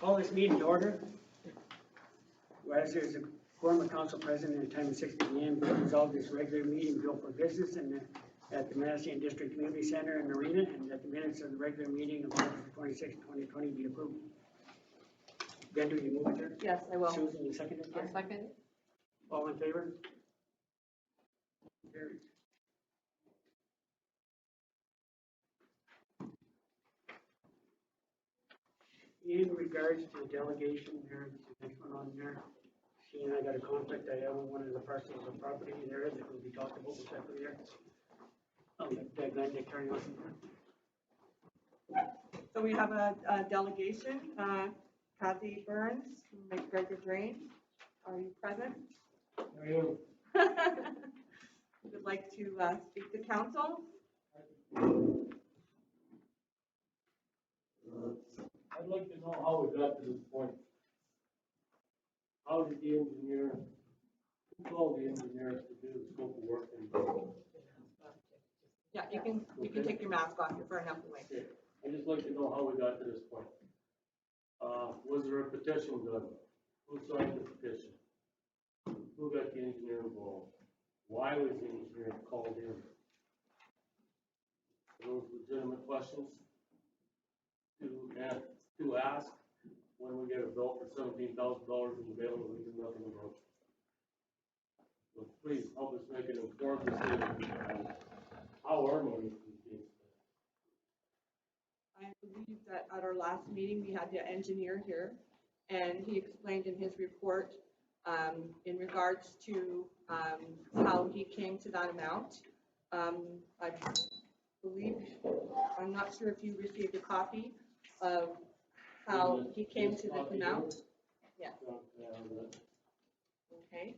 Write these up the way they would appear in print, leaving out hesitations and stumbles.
Call this meeting to order. Whereas there's a quorum of council present at the time of 6 p.m. Be resolved this regular meeting built for business and at the Madison District Community Center and Arena, and that the minutes of the regular meeting of August 26, 2020 be approved. Ben, do you move it there? Yes, I will. Susan, you second it? I'll second. All in favor? Carried. In regards to the delegation, there's the next one on there. She and I got a conflict. I own one of the parcels of property there that will be talked about separately there. I'll let Glenn take turn on. So we have a delegation, Kathy Burns from McGregor Drain. Are you present? I am. Would like to speak to council? I'd like to know how we got to this point. How did the engineer, who called the engineers to do the scope of work? Yeah, you can take your mask off. You're far enough away. Okay. I'd just like to know how we got to this point. Was there a petition done? Who signed the petition? Who got the engineer involved? Why was the engineer called in? Those legitimate questions to ask when we get a bill for $17,000 in the bill and we do nothing about it. So please help us make an informed decision on how our money is being spent. I believe that at our last meeting, we had the engineer here, and he explained in his report in regards to how he came to that amount. I believe, I'm not sure if you received a copy of how he came to this amount. Yeah. Okay.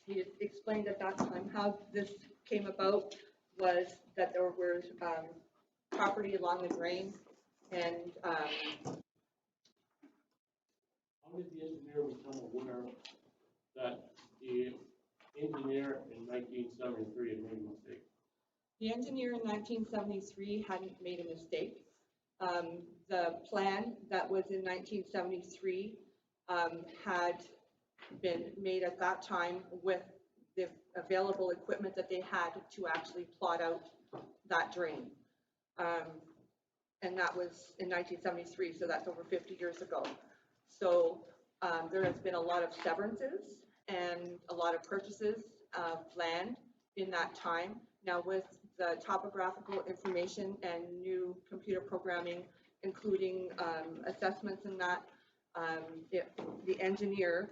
He explained at that time how this came about was that there was property along the drain, and How did the engineer become aware that the engineer in 1973 had made a mistake? the engineer in 1973 hadn't made a mistake. The plan that was in 1973 had been made at that time with the available equipment that they had to actually plot out that drain. And that was in 1973, so that's over 50 years ago. So there has been a lot of severances and a lot of purchases of land in that time. Now with the topographical information and new computer programming, including assessments and that, the engineer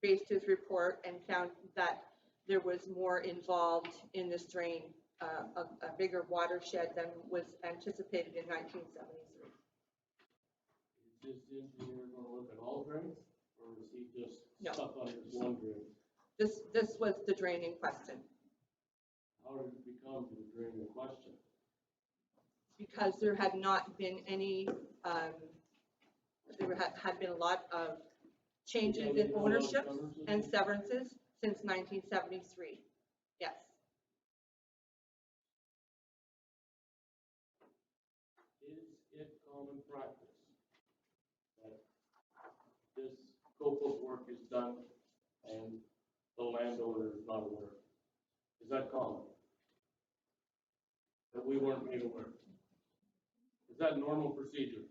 based his report and found that there was more involved in this drain, a bigger watershed than was anticipated in 1973. Is this engineer going to look at all drains, or is he just No. stuck on this one drain? This was the drain in question. How did it become the drain in question? Because there had not been any, there had been a lot of changes in ownership and severances since 1973. Yes. Is it common practice that this scope of work is done and the landowner is not aware? Is that common? That we weren't made aware? Is that normal procedure?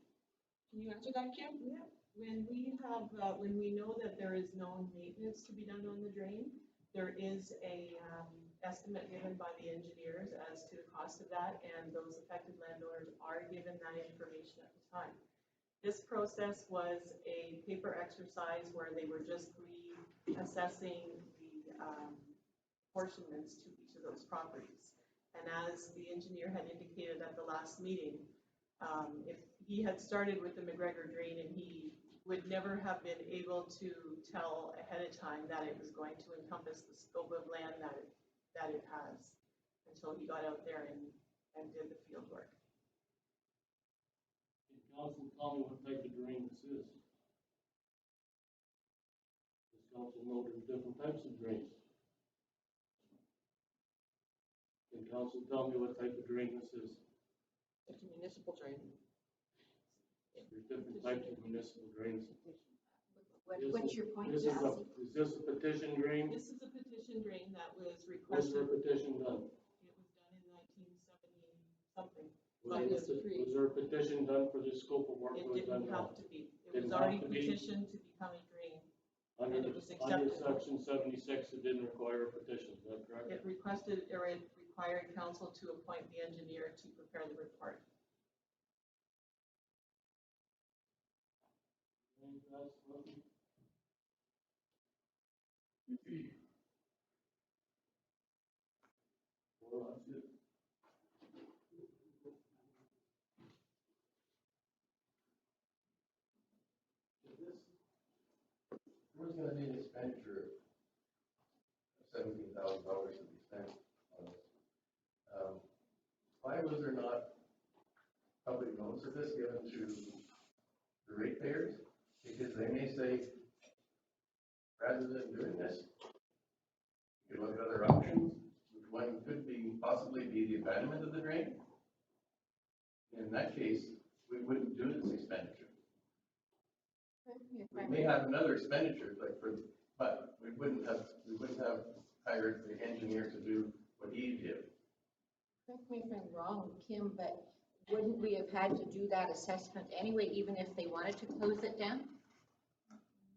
Can you answer that, Kim? Yeah, when we know that there is no maintenance to be done on the drain, there is a estimate given by the engineers as to the cost of that, and those affected landowners are given that information at the time. This process was a paper exercise where they were just reassessing the apportionments to each of those properties. And as the engineer had indicated at the last meeting, if he had started with the McGregor drain, and he would never have been able to tell ahead of time that it was going to encompass the scope of land that it has until he got out there and did the field work. Can council tell me what type of drain this is? Does council know there's different types of drains? Can council tell me what type of drain this is? It's a municipal drain. There's different types of municipal drains. What's your point, This is Chelsea? is this a petition drain? This is a petition drain that was When's requested. the petition done? It was done in 1970 something. Was there a petition done for this scope of work It that was done didn't now? have to be. It was Didn't have already to be? petitioned to become a drain. Under, and it was under accepted. section 76, it didn't require a petition, is that correct? It requested, or it required council to appoint the engineer to prepare the report. Well, that's it. There was gonna be an expenditure of $17,000 to be spent on this. Why was there not public notice of this given to the ratepayers? Because they may say, rather than doing this, you could look at other options. One could be, possibly be the abandonment of the drain. In that case, we wouldn't do this expenditure. We may have another expenditure, but we wouldn't have hired the engineer to do what he did. Correct me if I'm wrong, Kim, but wouldn't we have had to do that assessment anyway, even if they wanted to close it down?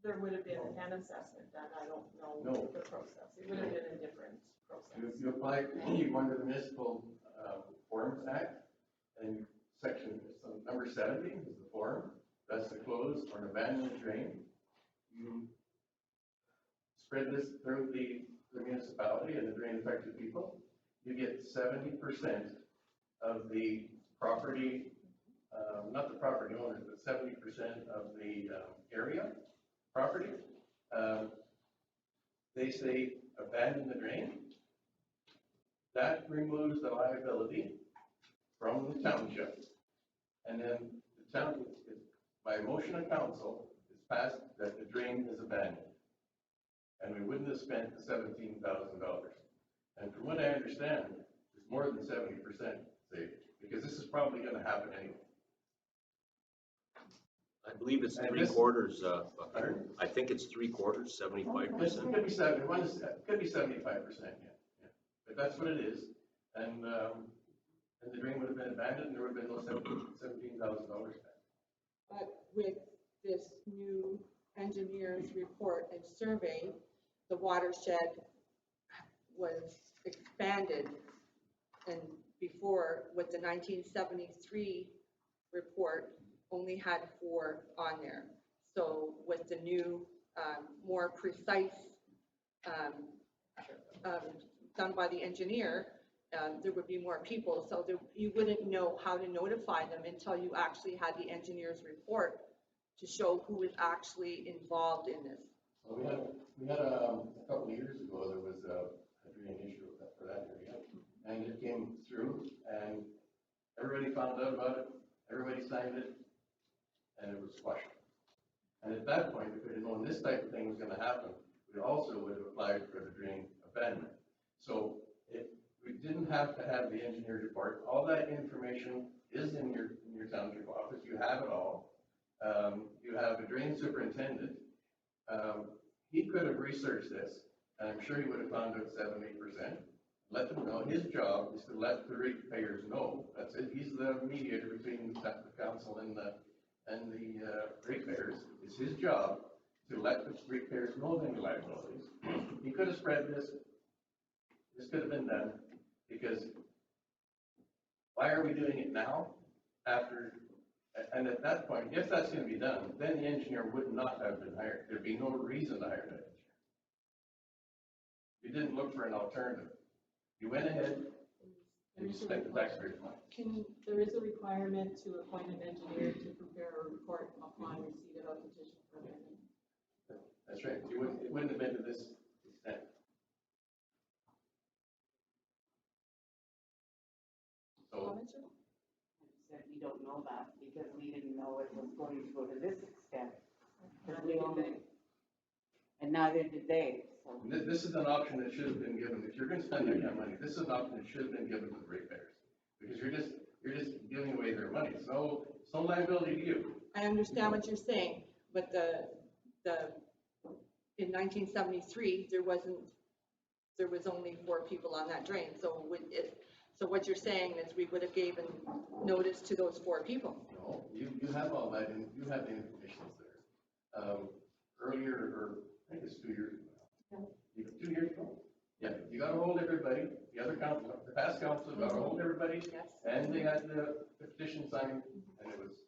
There would have been an assessment done. I don't know No. the process. It would have been a different process. You apply, you go under the Municipal Forms Act, and section, number 70 is the form. That's to close or abandon the drain. You spread this through the municipality and the drain affected people. You get 70% of the property, not the property owners, but 70% of the area property. They say abandon the drain. That removes the liability from the township. And then the town, by motion of council, it's passed that the drain is abandoned. And we wouldn't have spent the $17,000. And from what I understand, it's more than 70% saved, because this is probably gonna happen anyway. I believe it's And three this- quarters, Pardon? I think it's 3/4, 75%. It could be 75%, yeah. But that's what it is. And the drain would have been abandoned, and there would have been no $17,000 spent. But with this new engineer's report and survey, the watershed was expanded. And before, with the 1973 report, only had 4 on there. So with the new, more precise, done by the engineer, there would be more people. So you wouldn't know how to notify them until you actually had the engineer's report to show who is actually involved in this. Well, we had a couple of years ago, there was a drain issue for that area, and it came through, and everybody found out about it, everybody signed it, and it was squashed. And at that point, if we had known this type of thing was gonna happen, we also would have applied for the drain abandonment. So we didn't have to have the engineer's report. All that information is in your township office. You have it all. You have a drain superintendent. He could have researched this, and I'm sure he would have found out 70%. Let them know. His job is to let the ratepayers know. That's it. He's the mediator between the council and the ratepayers. It's his job to let the ratepayers know of any liabilities. He could have spread this. This could have been done, because why are we doing it now? And at that point, if that's going to be done, then the engineer would not have been hired. There'd be no reason to hire that engineer. You didn't look for an alternative. You went ahead and you spent the taxpayers' money. There is a requirement to appoint an engineer to prepare a report upon receipt of a petition for amendment. That's right. It wouldn't have been to this extent. So, Said we don't know that because we didn't know it was going to go to this extent. Because we only, and neither did they, so. this is an option that should have been given. If you're going to spend that kind of money, this is an option that should have been given to the ratepayers. Because You're just giving away their money. It's no liability to you. I understand what you're saying, but in 1973, there was only 4 people on that drain. So what you're saying is we would have given notice to those 4 people. No, you have all that, and you have the information there. Earlier, or I think it's 2 years ago. 2 years ago? Yeah, you got to hold everybody, the other council, the past council got to hold everybody, Yes. and they had the petition signed, and it was,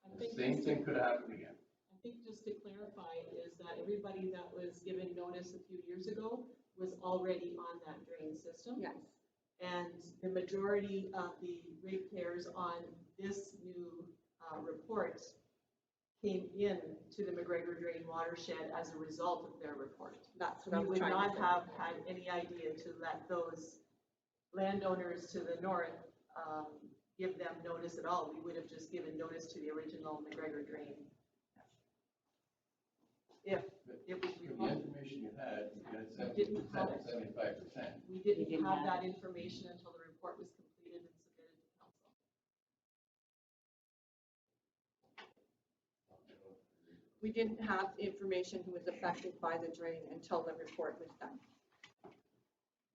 I the think same thing could have happened again. I think just to clarify is that everybody that was given notice a few years ago was already on that drain system. Yes. And the majority of the ratepayers on this new report came in to the McGregor Drain watershed as a result of their report. That's what We I'm would trying to not say. have had any idea to let those landowners to the north give them notice at all. We would have just given notice to the original McGregor Drain. If it was The required. information you had 70%, didn't have it. 75%. We didn't didn't have have that information until the report was completed and submitted to council. We didn't have information who was affected by the drain until the report was done.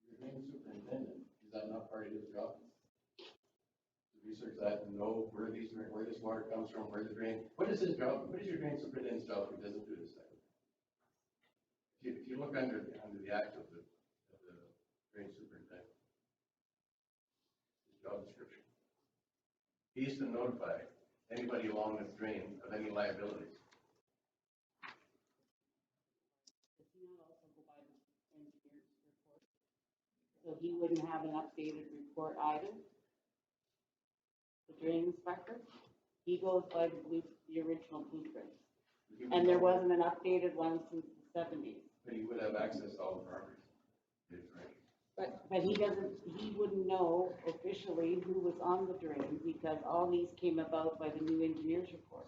Your drain superintendent, is that not part of his job? To research that and know where this water comes from, where the drain, what is his job? What is your drain superintendent's job if he doesn't do this thing? If you look under the act of the drain superintendent, his job description, he is to notify anybody along this drain of any liabilities. Does he not also go by the engineer's report? So he wouldn't have an updated report either? The drain inspector? He goes by the original blueprints. And there wasn't an updated one since the 70s. But he would have access to all the properties. His drain. But he wouldn't know officially who was on the drain because all these came about by the new engineer's report.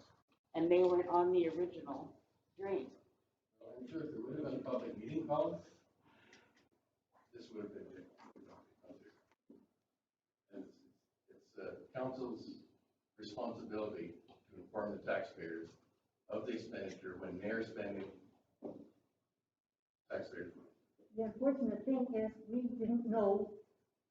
And they weren't on the original drain. Well, I'm sure if there would have been a public meeting called, this would have been it. And it's council's responsibility to inform the taxpayers of the expenditure when they're spending taxpayers' money. The unfortunate thing is, we didn't know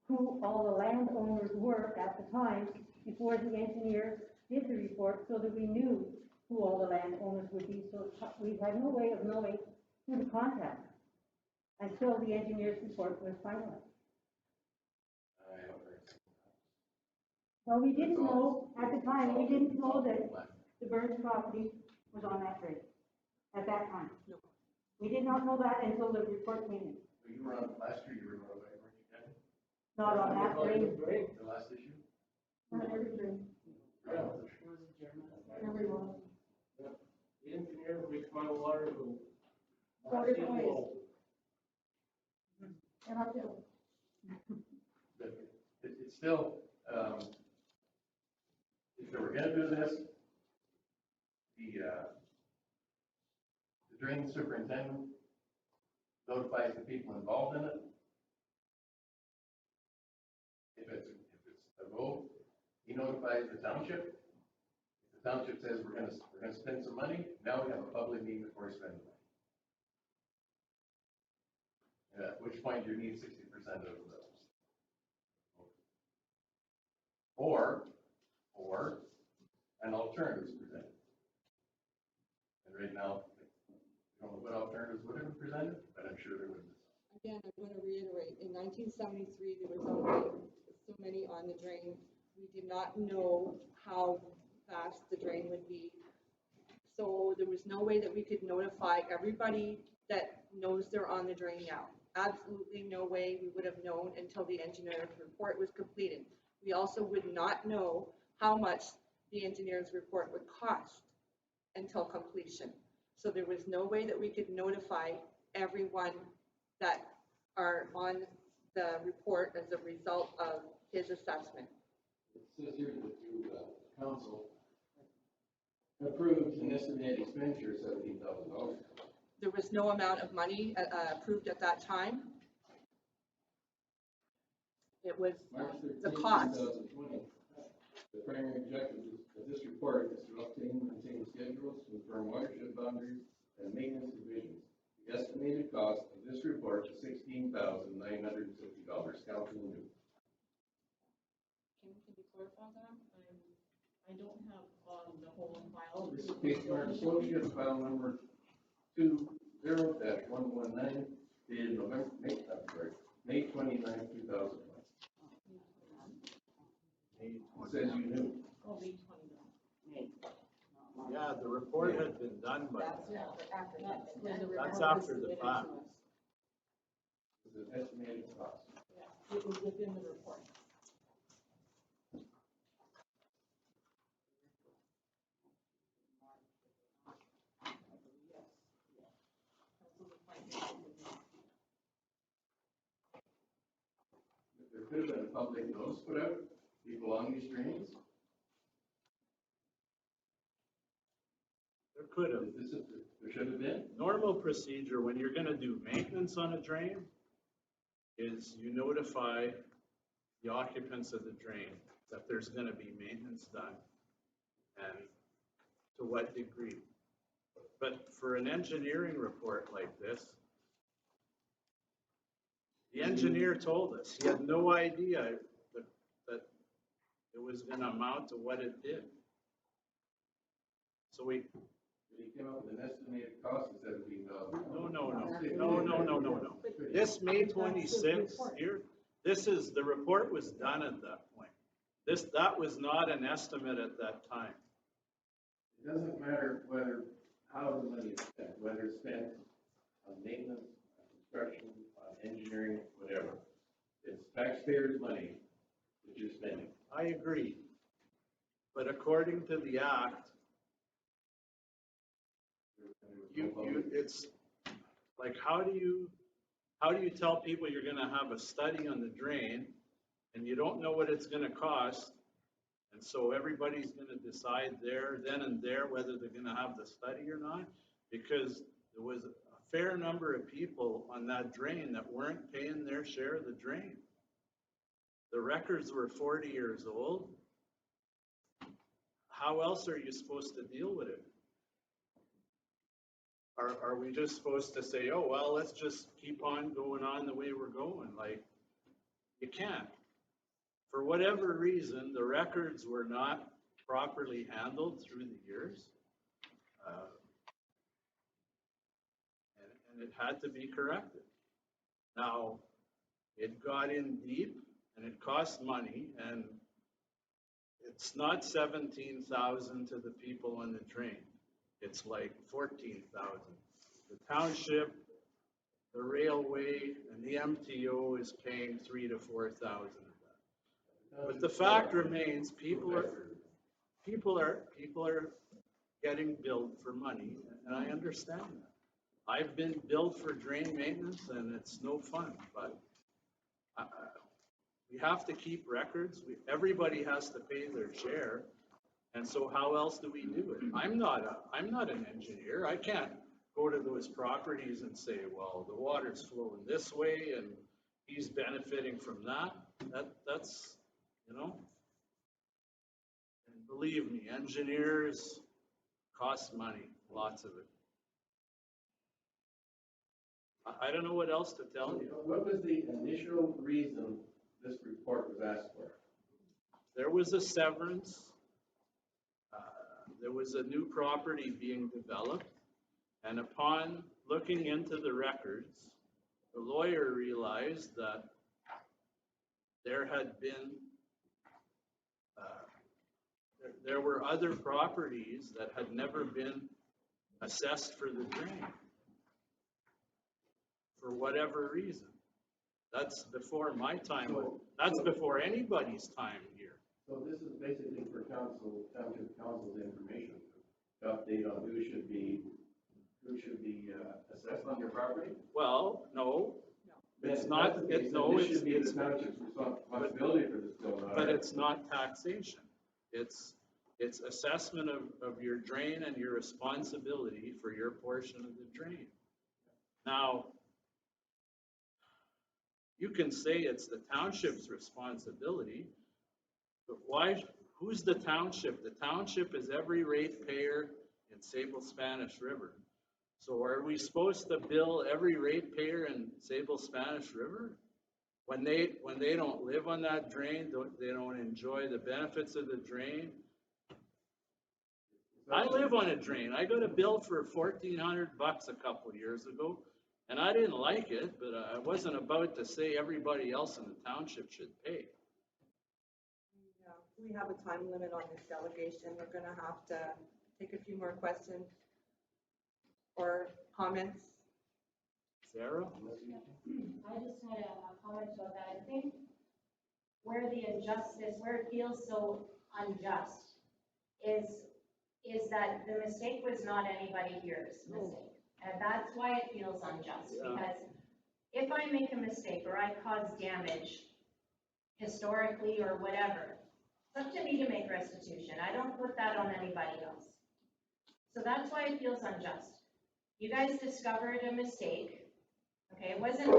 who all the landowners were at the time before the engineer did the report, so that we knew who all the landowners would be, so we had no way of knowing who to contact until the engineer's report was finalized. I haven't heard. Well, we didn't know, at the time, we didn't know that the Burns property was on that drain at that time. No. We did not know that until the report came in. Well, you were on, last year you were notified, weren't you, Ken? Not on that drain, The last issue? not every drain, every one. The engineer makes my water go. Go different ways. And uphill. But it's still, if they were gonna do this, the drain superintendent notifies the people involved in it. If it's a road, he notifies the township. If the township says we're gonna spend some money, now we have a public meeting before we spend the money. And at which point you need 60% of the. Or an alternative is presented. And right now, I don't know what alternatives would have been presented, but I'm sure there would be. Again, I'm going to reiterate, in 1973, there was only so many on the drain. We did not know how fast the drain would be. So there was no way that we could notify everybody that knows they're on the drain now. Absolutely no way we would have known until the engineer's report was completed. We also would not know how much the engineer's report would cost until completion. So there was no way that we could notify everyone that are on the report as a result of his assessment. It says here that you, council approved an estimated expenditure of $17,000. There was no amount of money approved at that time. It was March the 13th, cost. 2020. The primary objective of this report is to obtain and maintain schedules, confirm watershed boundaries, and maintenance divisions. The estimated cost of this report is $16,950. Council new. Can you clarify that? I don't have, the whole file. This is case mark associate file number 20-119, dated May 29, 2001. It says you knew. Oh, May 29. May. Yeah, the report had been done by That's then. after that. When the That's report was after the submitted to fact. us. It's an estimated cost. Yeah, it was within the report. There could have been a public notice put out, people on these drains. There could have. There should have been. Normal procedure, when you're gonna do maintenance on a drain, is you notify the occupants of the drain that there's gonna be maintenance done, and to what degree. But for an engineering report like this, the engineer told us, he had no idea that it was gonna amount to what it did. So we, He came up with an estimated cost of $17,000. no. This May 26th here, the report was done at that point. That was not an estimate at that time. It doesn't matter how the money is spent, whether it's spent on maintenance, on construction, on engineering, whatever. It's taxpayers' money that you're spending. I agree. But according to the act, it's like, how do you tell people you're gonna have a study on the drain and you don't know what it's gonna cost? And so everybody's gonna decide then and there whether they're gonna have the study or not, because there was a fair number of people on that drain that weren't paying their share of the drain. The records were 40 years old. How else are you supposed to deal with it? Are we just supposed to say, oh, well, let's just keep on going on the way we're going? Like, you can't. For whatever reason, the records were not properly handled through the years. And it had to be corrected. Now, it got in deep and it cost money, and it's not 17,000 to the people on the drain. It's like 14,000. The township, the railway, and the MTO is paying 3,000 to 4,000 of that. But the fact remains, people are getting billed for money, and I understand that. I've been billed for drain maintenance, and it's no fun, but we have to keep records. Everybody has to pay their share. And so how else do we do it? I'm not an engineer. I can't go to those properties and say, well, the water's flowing this way and he's benefiting from that. That's, you know. And believe me, engineers cost money, lots of it. I don't know what else to tell you. What was the initial reason this report was asked for? There was a severance. There was a new property being developed, and upon looking into the records, the lawyer realized that there had been, there were other properties that had never been assessed for the drain, for whatever reason. That's before my time, that's before anybody's time here. So this is basically for township council's information, to update on who should be assessed on your property? Well, no, it's If not, that's the case, no, then this it's, should be the township's responsibility for this bill, not but ours. it's not taxation. It's assessment of your drain and your responsibility for your portion of the drain. Now, you can say it's the township's responsibility, but Who's the township? The township is every ratepayer in Sables-Spanish River. So are we supposed to bill every ratepayer in Sables-Spanish River? When they don't live on that drain, they don't enjoy the benefits of the drain? I live on a drain. I got a bill for $1,400 a couple of years ago, and I didn't like it, but I wasn't about to say everybody else in the township should pay. Yeah, we have a time limit on this delegation. We're gonna have to take a few more questions or comments. Sarah? I just had a comment about that. I think where the injustice, where it feels so unjust is that the mistake was not anybody here's mistake. And that's why it feels unjust, Yeah. because if I make a mistake or I cause damage historically or whatever, it's up to me to make restitution. I don't put that on anybody else. So that's why it feels unjust. You guys discovered a mistake. Okay, it wasn't,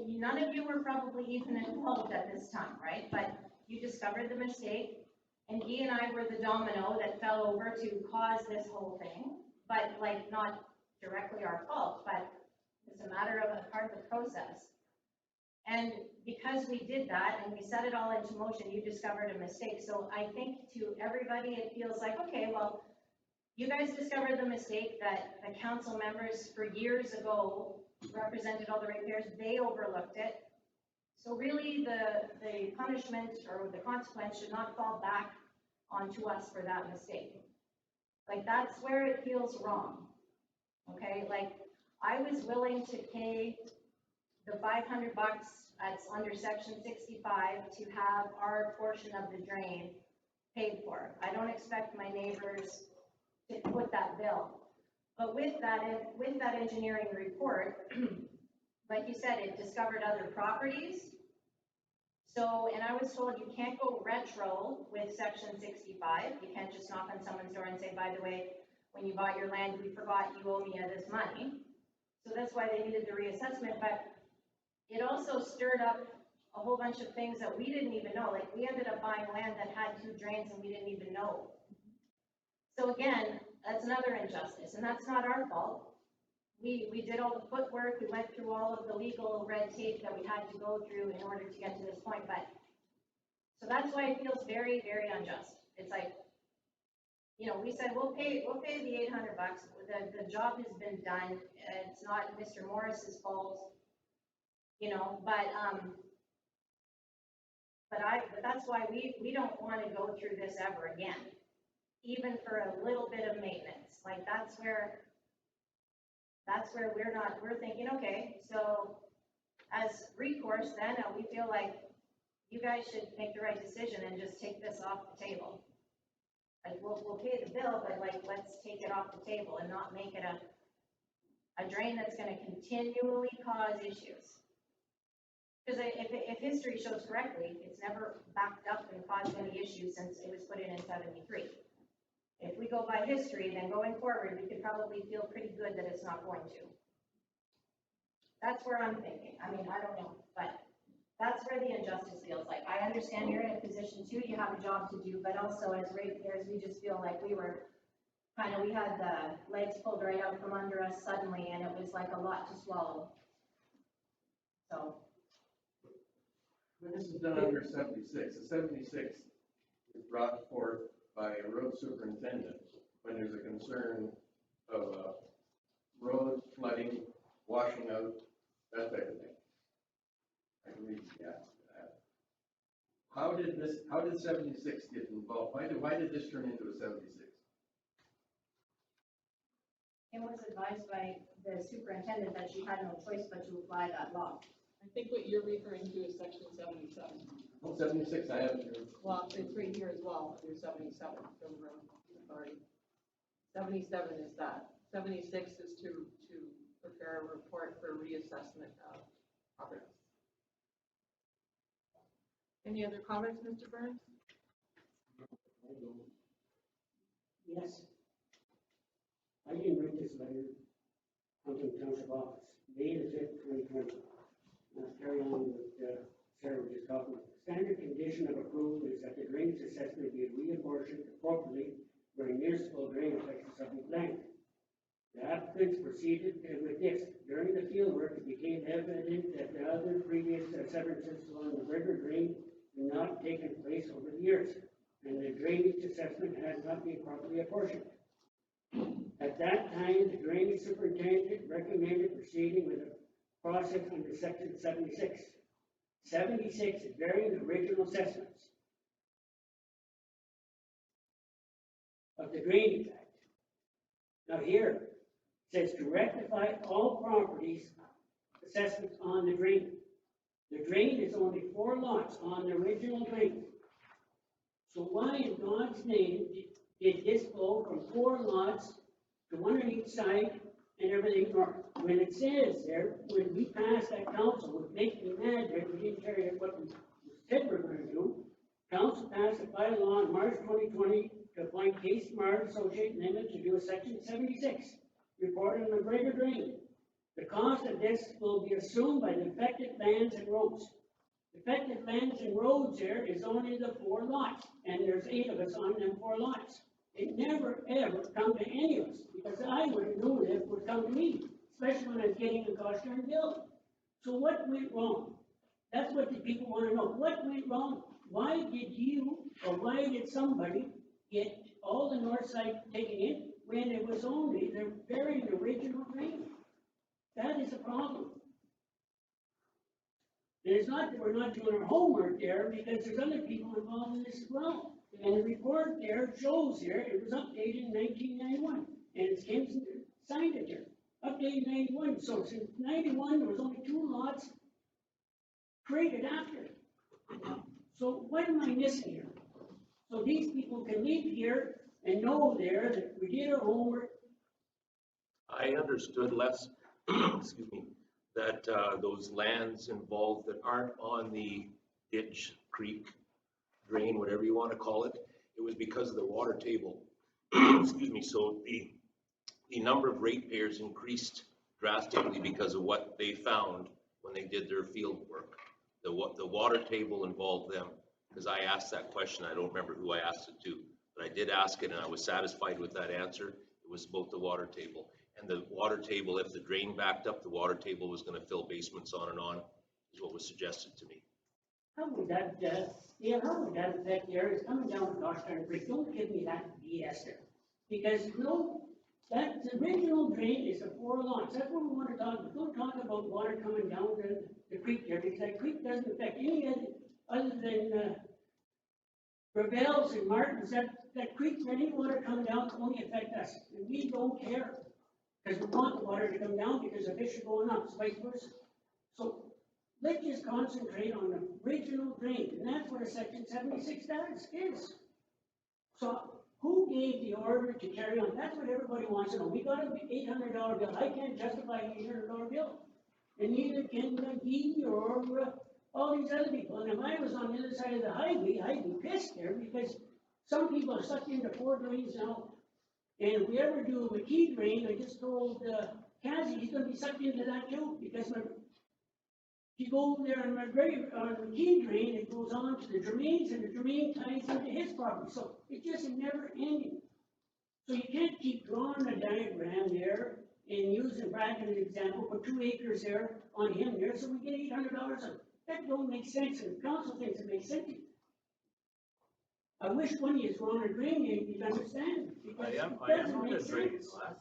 none of you were probably even involved at this time, right? But you discovered the mistake, and Guy and I were the domino that fell over to cause this whole thing, but like not directly our fault, but it's a matter of a part of the process. And because we did that and we set it all into motion, you discovered a mistake. So I think to everybody, it feels like, okay, well, you guys discovered the mistake that the council members for years ago represented all the ratepayers, they overlooked it. So really the punishment or the consequence should not fall back onto us for that mistake. Like that's where it feels wrong, okay? Like I was willing to pay the $500 that's under section 65 to have our portion of the drain paid for. I don't expect my neighbors to foot that bill. But with that engineering report, like you said, it discovered other properties. So, and I was told you can't go retro with section 65. You can't just knock on someone's door and say, by the way, when you bought your land, we forgot you owe me this money. So that's why they needed the reassessment, but it also stirred up a whole bunch of things that we didn't even know. Like we ended up buying land that had 2 drains and we didn't even know. So again, that's another injustice, and that's not our fault. We did all the footwork, we went through all of the legal red tape that we had to go through in order to get to this point, but, so that's why it feels very, very unjust. It's like, you know, we said, we'll pay the $800, the job has been done, it's not Mr. Morris's fault, you know, but that's why we don't want to go through this ever again. Even for a little bit of maintenance, like that's where we're thinking, okay, so as recourse then, we feel like you guys should make the right decision and just take this off the table. Like we'll pay the bill, but like, let's take it off the table and not make it a drain that's gonna continually cause issues. Because if history shows correctly, it's never backed up and caused any issues since it was put in 73. If we go by history, then going forward, we could probably feel pretty good that it's not going to. That's where I'm thinking. I mean, I don't know, but that's where the injustice feels like. I understand you're in a position too, you have a job to do, but also as ratepayers, we just feel like we had the legs pulled right out from under us suddenly, and it was like a lot to swallow. So. But this is done under 76. The 76 is brought forth by a road superintendent when there's a concern of roads flooding, washing out, that type of thing. I can read, yeah. How did 76 get involved? Why did this turn into a 76? It was advised by the superintendent that she had no choice but to apply that law. I think what you're referring to is section 77. Oh, 76, I have it here. Well, it's right here as well, under 77, from the road authority. 77 is that. 76 is to prepare a report for reassessment of properties. Any other comments, Mr. Burns? Yes. I didn't read this letter from the township office, May the 5th, 2020. Let's carry on with Sarah was just talking about this. standard condition of approval is that the drainage assessment be reapportioned appropriately where municipal drain affects the subject land. The applicants proceeded with this. During the fieldwork, it became evident that the other previous severances along the river drain had not taken place over the years, and the drainage assessment had not been properly apportioned. At that time, the drainage superintendent recommended proceeding with a process under section 76. 76 is varying the original assessments of the Drainage Act. Now here, it says to rectify all properties assessments on the drain. The drain is only 4 lots on the original drain. So why in God's name did this go from 4 lots to 1 on each side and everything north? When it says there, when we passed that council, would make me mad that we didn't carry out what we said we're going to do. Council passed a bylaw in March 2020 to appoint Casey Mars Associate Limited to do a section 76 report on the greater drain. The cost of this will be assumed by the affected lands and roads. Affected lands and roads there is only the 4 lots, and there's 8 of us on them 4 lots. It never ever come to any of us, because I would have known it would come to me, especially when I was getting a gosh darn bill. So what went wrong? That's what the people want to know. What went wrong? Why did you, or why did somebody get all the north side taken in when it was only the very original drain? That is a problem. And it's not that we're not doing our homework there, because there's other people involved in this as well. And the report there shows here, it was updated in 1991, and it's Kingston signed it here. Updated in 91, so since 91, there was only 2 lots created after. So what am I missing here? So these people can leave here and know there that we did our homework. I understood less, excuse me, that those lands involved that aren't on the ditch, creek, drain, whatever you want to call it, it was because of the water table. Excuse me, so the number of ratepayers increased drastically because of what they found when they did their field work. The water table involved them, because I asked that question. I don't remember who I asked it to, but I did ask it and I was satisfied with that answer. It was about the water table. And the water table, if the drain backed up, the water table was going to fill basements on, is what was suggested to me. How would that, how would that affect the areas coming down the gosh darn creek? Don't give me that BS there. Because no, that original drain is the 4 lots. That's what we want to talk about. Don't talk about water coming down the creek there, because that creek doesn't affect any other than Rebels and Martins. That creek, any water coming down can only affect us. And we don't care. Because we want the water to come down because the fish are going up, it's vice versa. So let's just concentrate on the original drain, and that's what a section 76 is. So who gave the order to carry on? That's what everybody wants to know. We got an $800 bill. I can't justify an $800 bill. And neither can McGee or all these other people. And if I was on the other side of the highway, I'd be pissed there, because some people are sucked into 4 drains now. And if we ever do a McKee drain, I just told Cassie he's going to be sucked into that too, because if you go over there on McKee drain, it goes on to the Germains, and the Germain ties into his property. So it's just never ending. So you can't keep drawing a diagram there and using bracket as an example, put 2 acres there on him there, so we get $800. That don't make sense, and the council thinks it makes sense. I wish one of you were on a drain, you'd understand. I am on a drain, Les.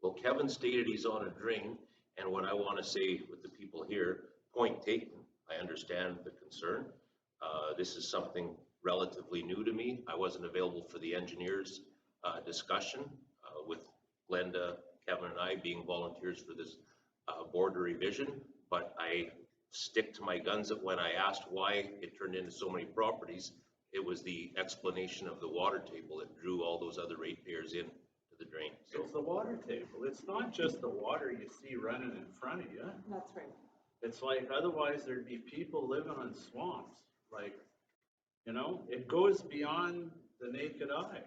Well, Kevin stated he's on a drain, and what I want to say with the people here, point taken, I understand the concern. This is something relatively new to me. I wasn't available for the engineers discussion with Glenda, Kevin, and I being volunteers for this border revision, but I stick to my guns that when I asked why it turned into so many properties, it was the explanation of the water table that drew all those other ratepayers in to the drain. So It's the water table. It's not just the water you see running in front of you. That's right. It's like, otherwise there'd be people living on swamps. Like, you know, it goes beyond the naked eye.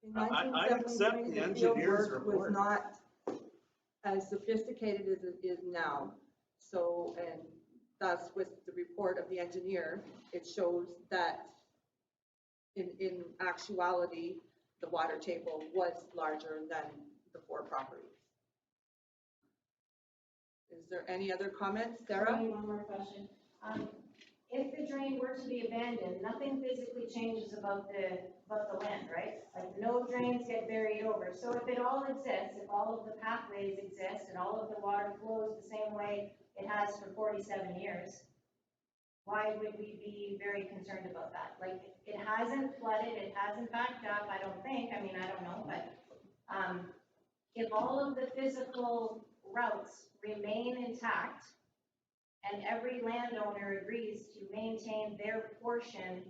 In I accept 1973, the field engineer's work report. was not as sophisticated as it is now. So, and thus with the report of the engineer, it shows that in actuality, the water table was larger than the 4 properties. Is there any other comments? Sarah? Sorry, one more question. If the drain were to be abandoned, nothing physically changes about the land, right? Like no drains get buried over. So if it all exists, if all of the pathways exist and all of the water flows the same way it has for 47 years, why would we be very concerned about that? Like it hasn't flooded, it hasn't backed up, I don't think, I mean, I don't know, but if all of the physical routes remain intact, and every landowner agrees to maintain their portion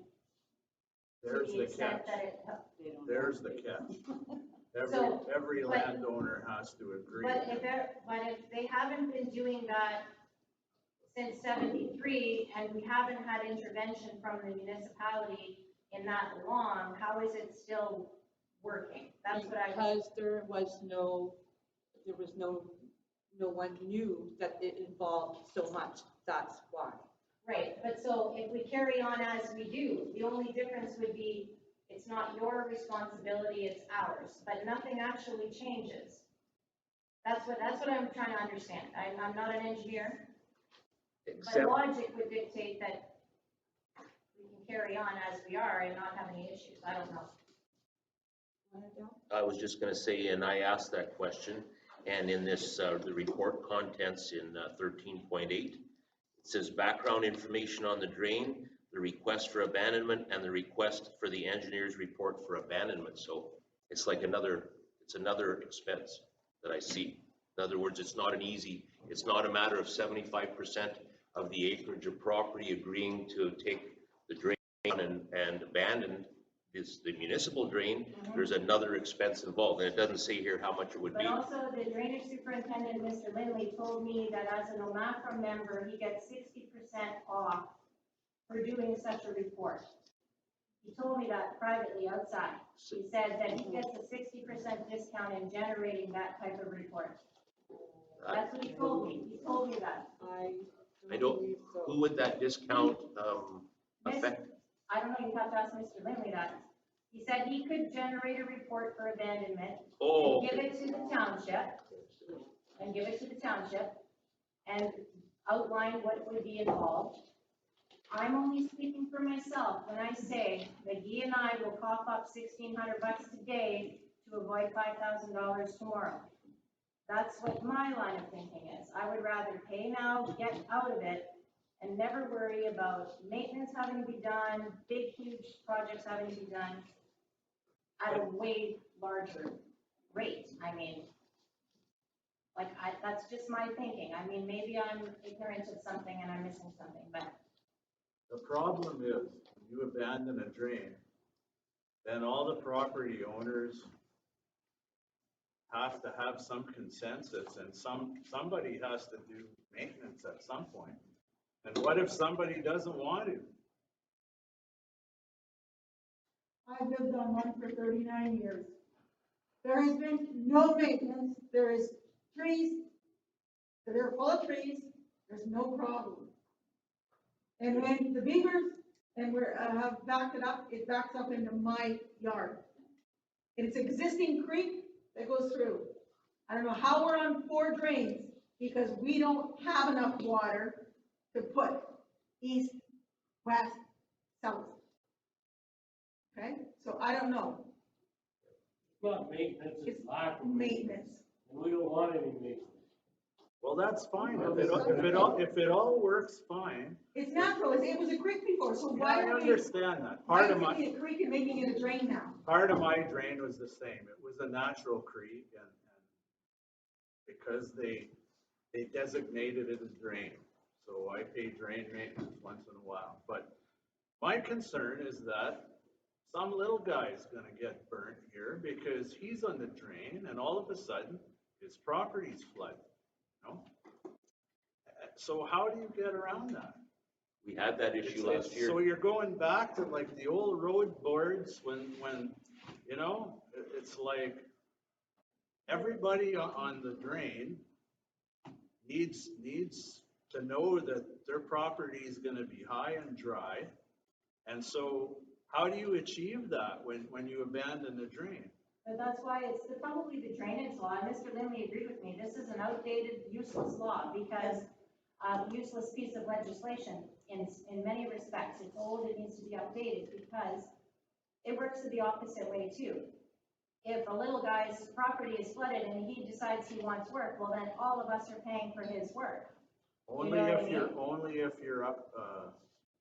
to There's the the extent catch. that it. They don't There's have the to. catch. So, Every but- landowner has to agree. But if they haven't been doing that since 73, and we haven't had intervention from the municipality in that long, how is it still working? That's what I was. Because there was no one knew that it involved so much, that's why. Right, but so if we carry on as we do, the only difference would be, it's not your responsibility, it's ours, but nothing actually changes. That's what I'm trying to understand. I'm not an engineer, but Except, logic would dictate that we can carry on as we are and not have any issues. I don't know. I was just gonna say, and I asked that question, and in this, the report contents in 13.8, it says background information on the drain, the request for abandonment, and the request for the engineer's report for abandonment. So it's like another expense that I see. In other words, it's not a matter of 75% of the acreage of property agreeing to take the drain and abandon the municipal drain. There's another expense involved, and it doesn't say here how much it would be. But also, the drainage superintendent, Mr. Lindley, told me that as an OMAFRA member, he gets 60% off for doing such a report. He told me that privately outside. He said that he gets a 60% discount in generating that type of report. That's what he told me. He told me that. I don't, believe so. who would that discount affect? I don't know, you have to ask Mr. Lindley that. He said he could generate a report for abandonment Oh, and give it to the township, and outline what would be involved. I'm only speaking for myself when I say McGee and I will cough up $1,600 today to avoid $5,000 tomorrow. That's what my line of thinking is. I would rather pay now, get out of it, and never worry about maintenance having to be done, big, huge projects having to be done at a way larger rate. I mean, that's just my thinking. I mean, maybe I'm ignorant of something and I'm missing something, but. The problem is, when you abandon a drain, then all the property owners have to have some consensus, and somebody has to do maintenance at some point. And what if somebody doesn't want to? I've lived on one for 39 years. There has been no maintenance. There is trees, they're full of trees, there's no problem. And when the beavers have backed it backs up into my yard. It's existing creek that goes through. I don't know how we're on 4 drains, because we don't have enough water to put east, west, south. Okay, so I don't know. It's not maintenance, it's It's lack of maintenance. and we don't want any maintenance. Well, that's fine. If it all works, fine. It's natural, it was a creek before, so Yeah, why I are we, understand that. why are we making a creek and making it a drain now? Part of my drain was the same. It was a natural creek, and because they designated it a drain. So I pay drain maintenance once in a while. But my concern is that some little guy's gonna get burnt here because he's on the drain and all of a sudden his property's flooded, you know? So how do you get around that? We had that issue last year. So you're going back to like the old road boards when, you know, it's like everybody on the drain needs to know that their property is gonna be high and dry. And so how do you achieve that when you abandon a drain? But that's why it's probably the drainage law, and Mr. Lindley agreed with me, this is an outdated, useless law, because, useless piece of legislation in many respects. It's old, it needs to be updated, because it works the opposite way too. If a little guy's property is flooded and he decides he wants work, well then all of us are paying for his work. Only know what if I you're, mean? only if you're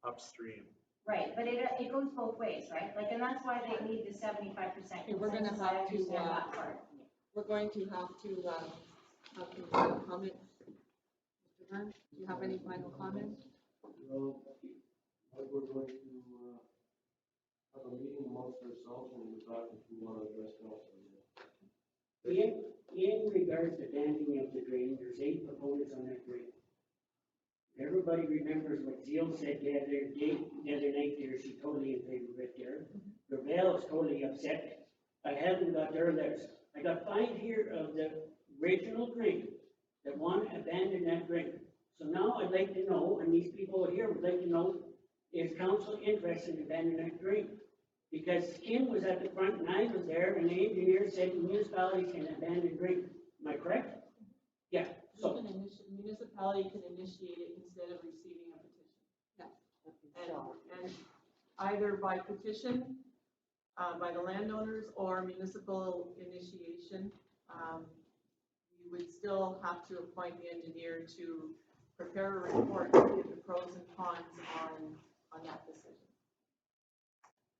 upstream. Right, but it goes both ways, right? Like, and that's why they need the 75% Okay, we're gonna consensus, I have to, understand that part. We're going to have to comment. Mr. Byrne, do you have any final comments? Well, like we're going to, have a meeting amongst ourselves and we're talking if we want to address council. In regards to banding of the drain, there's 8 proponents on that drain. Everybody remembers what Zeal said the other night there, she totally in favor of it there. Gravel's totally upset. I haven't got their letters. I got 5 here of the original drain that want to abandon that drain. So now I'd like to know, and these people here would like to know, is council interested in abandoning that drain? Because Kim was at the front and I was there and the engineer said municipalities can abandon drain. Am I correct? Yeah, so. Municipality can initiate it instead of receiving a petition. And either by petition, by the landowners or municipal initiation, you would still have to appoint the engineer to prepare a report to give the pros and cons on that decision.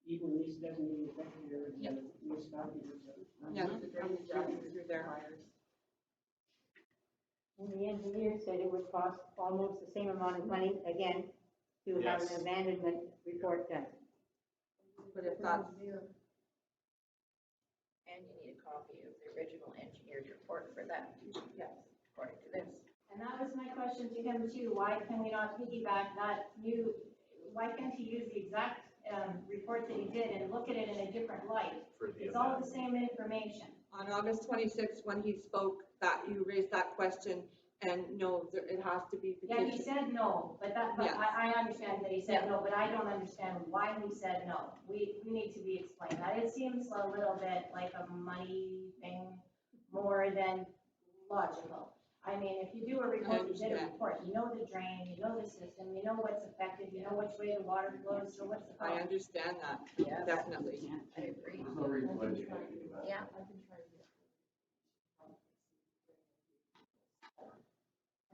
Even this doesn't even affect your municipality. Yes, the drainage is through there. And the engineer said it would cost almost the same amount of money, again, to have Yes. an abandonment report done. But if that's, And you need a copy of the original engineer's report for that, yes. according to this. And that was my question to him too, why can we not piggyback that new, why can't he use the exact, report that he did and look at it in a different light? For the It's all the same information. On August 26th, when he spoke, that you raised that question, and no, it has to be Yeah, he petitioned. said no, but Yes. I understand that he said no, but I don't understand why he said no. We need to be explained that. It seems a little bit like a money thing more than logical. I mean, if you do a report, you did a report, you know the drain, you know the system, you know what's affected, you know which way the water flows, so what's the I problem? understand that, Yeah. definitely. I agree. There's no reason why you can't do that. Yeah.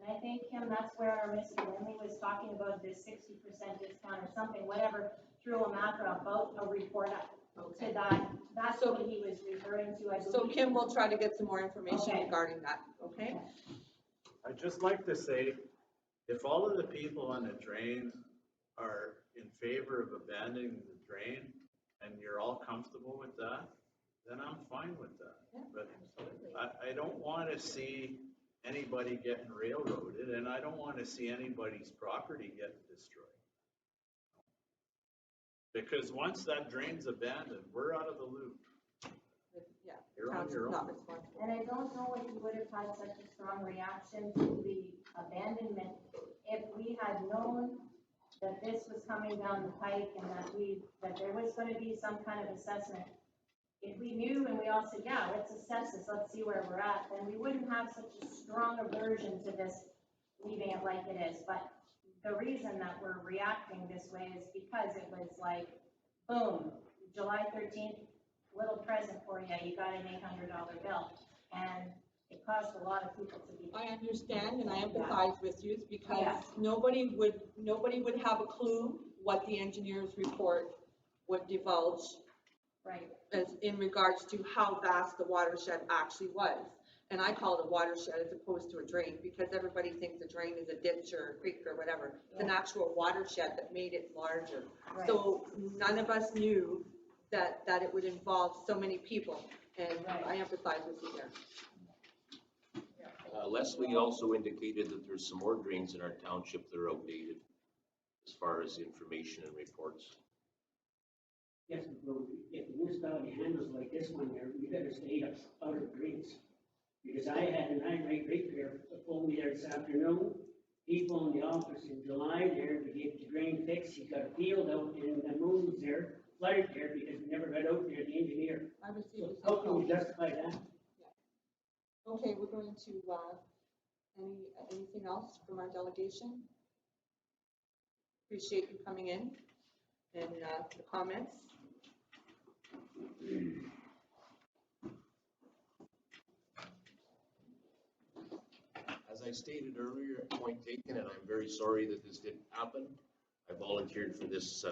And I think, Kim, that's where Mr. Lindley was talking about this 60% discount or something, whatever, through a macro about a report up to that. That's So- what he was referring to, I believe. So Kim will try to get some more information Okay. regarding that, okay? I'd just like to say, if all of the people on the drain are in favor of abandoning the drain, and you're all comfortable with that, then I'm fine with that. Yeah, But Absolutely. I don't want to see anybody getting railroaded, and I don't want to see anybody's property getting destroyed. Because once that drain's abandoned, we're out of the loop. Yeah, You're on council's your not own. responsible. And I don't know if you would have had such a strong reaction to the abandonment if we had known that this was coming down the pike and that there was gonna be some kind of assessment. If we knew and we all said, yeah, let's assess this, let's see where we're at, then we wouldn't have such a strong aversion to this, leaving it like it is. But the reason that we're reacting this way is because it was like, boom, July 13th, little present for you, you got an $800 bill. And it caused a lot of people to be. I understand and I empathize with you because Yeah. nobody would have a clue what the engineer's report would divulge Right. as in regards to how vast the watershed actually was. And I call it a watershed as opposed to a drain because everybody thinks a drain is a ditch or a creek or whatever. It's an actual watershed that made it larger. Right. So none of us knew that it would involve so many people, and Right. I empathize with you there. Leslie also indicated that there's some more drains in our township that are outdated as far as information and reports. Yes, but if the municipality handles like this one there, we better stay out of drains. Because I had an irate ratepayer phone me there this afternoon, people in the office in July there to get the drain fixed. He's got a field out in the moons there, flooded there because we never got out there, the engineer. I received So the how same can we call. justify that? Okay, we're going to, anything else from our delegation? Appreciate you coming in and the comments. As I stated earlier, point taken, and I'm very sorry that this didn't happen. I volunteered for this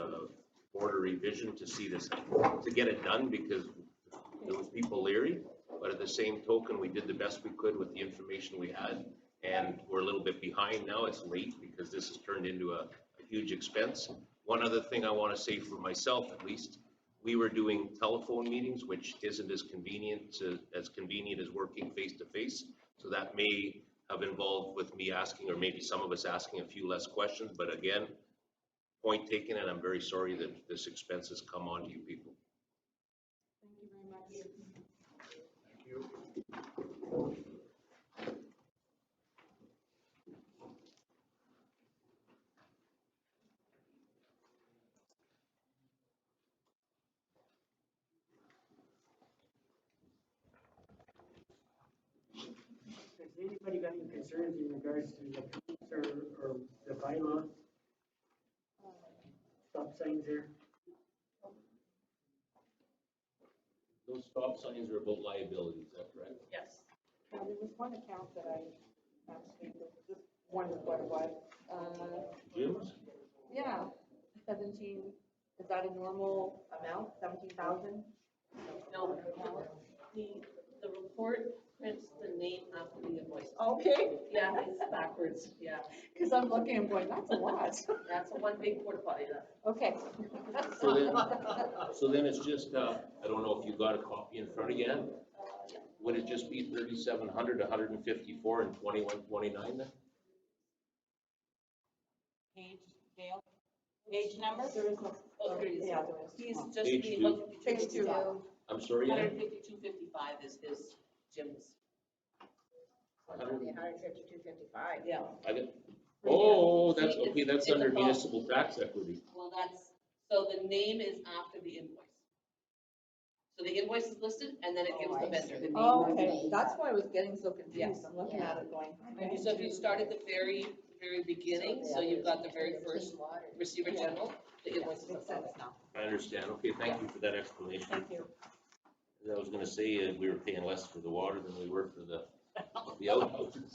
border revision to see this, to get it done because there was people leery. But at the same token, we did the best we could with the information we had. And we're a little bit behind now. It's late because this has turned into a huge expense. One other thing I want to say for myself, at least, we were doing telephone meetings, which isn't as convenient as working face to face. So that may have involved with me asking, or maybe some of us asking a few less questions. But again, point taken, and I'm very sorry that this expense has come on to you people. Thank you very much. Thank you. Has anybody got any concerns in regards to the police or the bylaw? Stop signs there? Those stop signs are about liability, is that correct? Yes. There was one account that I actually, just wondered what it was. Jim's? Yeah, 17, is that a normal amount, 17,000? No, the report prints the name after the invoice. Okay, Yeah, it's backwards, yeah. because I'm looking and going, that's a lot. That's a one big porta potty, that. Okay. So then it's just, I don't know if you got a copy in front of you. Would it just be 3,700, 154, and 2129 then? Page, Dale? Page number? There is no, oh, there it is. Yeah, He's just Page the two. 152. Page two. I'm sorry, yeah? 152.55 is his Jim's. 152.55. Yeah. I got, oh, that's, See, okay, that's it's under above. municipal tax equity. Well, so the name is after the invoice. So the invoice is listed and then it gives the vendor. Oh, okay, that's why I was getting so confused. Yes. I'm looking at it going. So if you start at the very beginning, so you've got the very first receiver general, the invoice is Makes above sense it. now. I understand, okay, thank you for that explanation. Thank you. I was gonna say, we were paying less for the water than we were for the outhouses.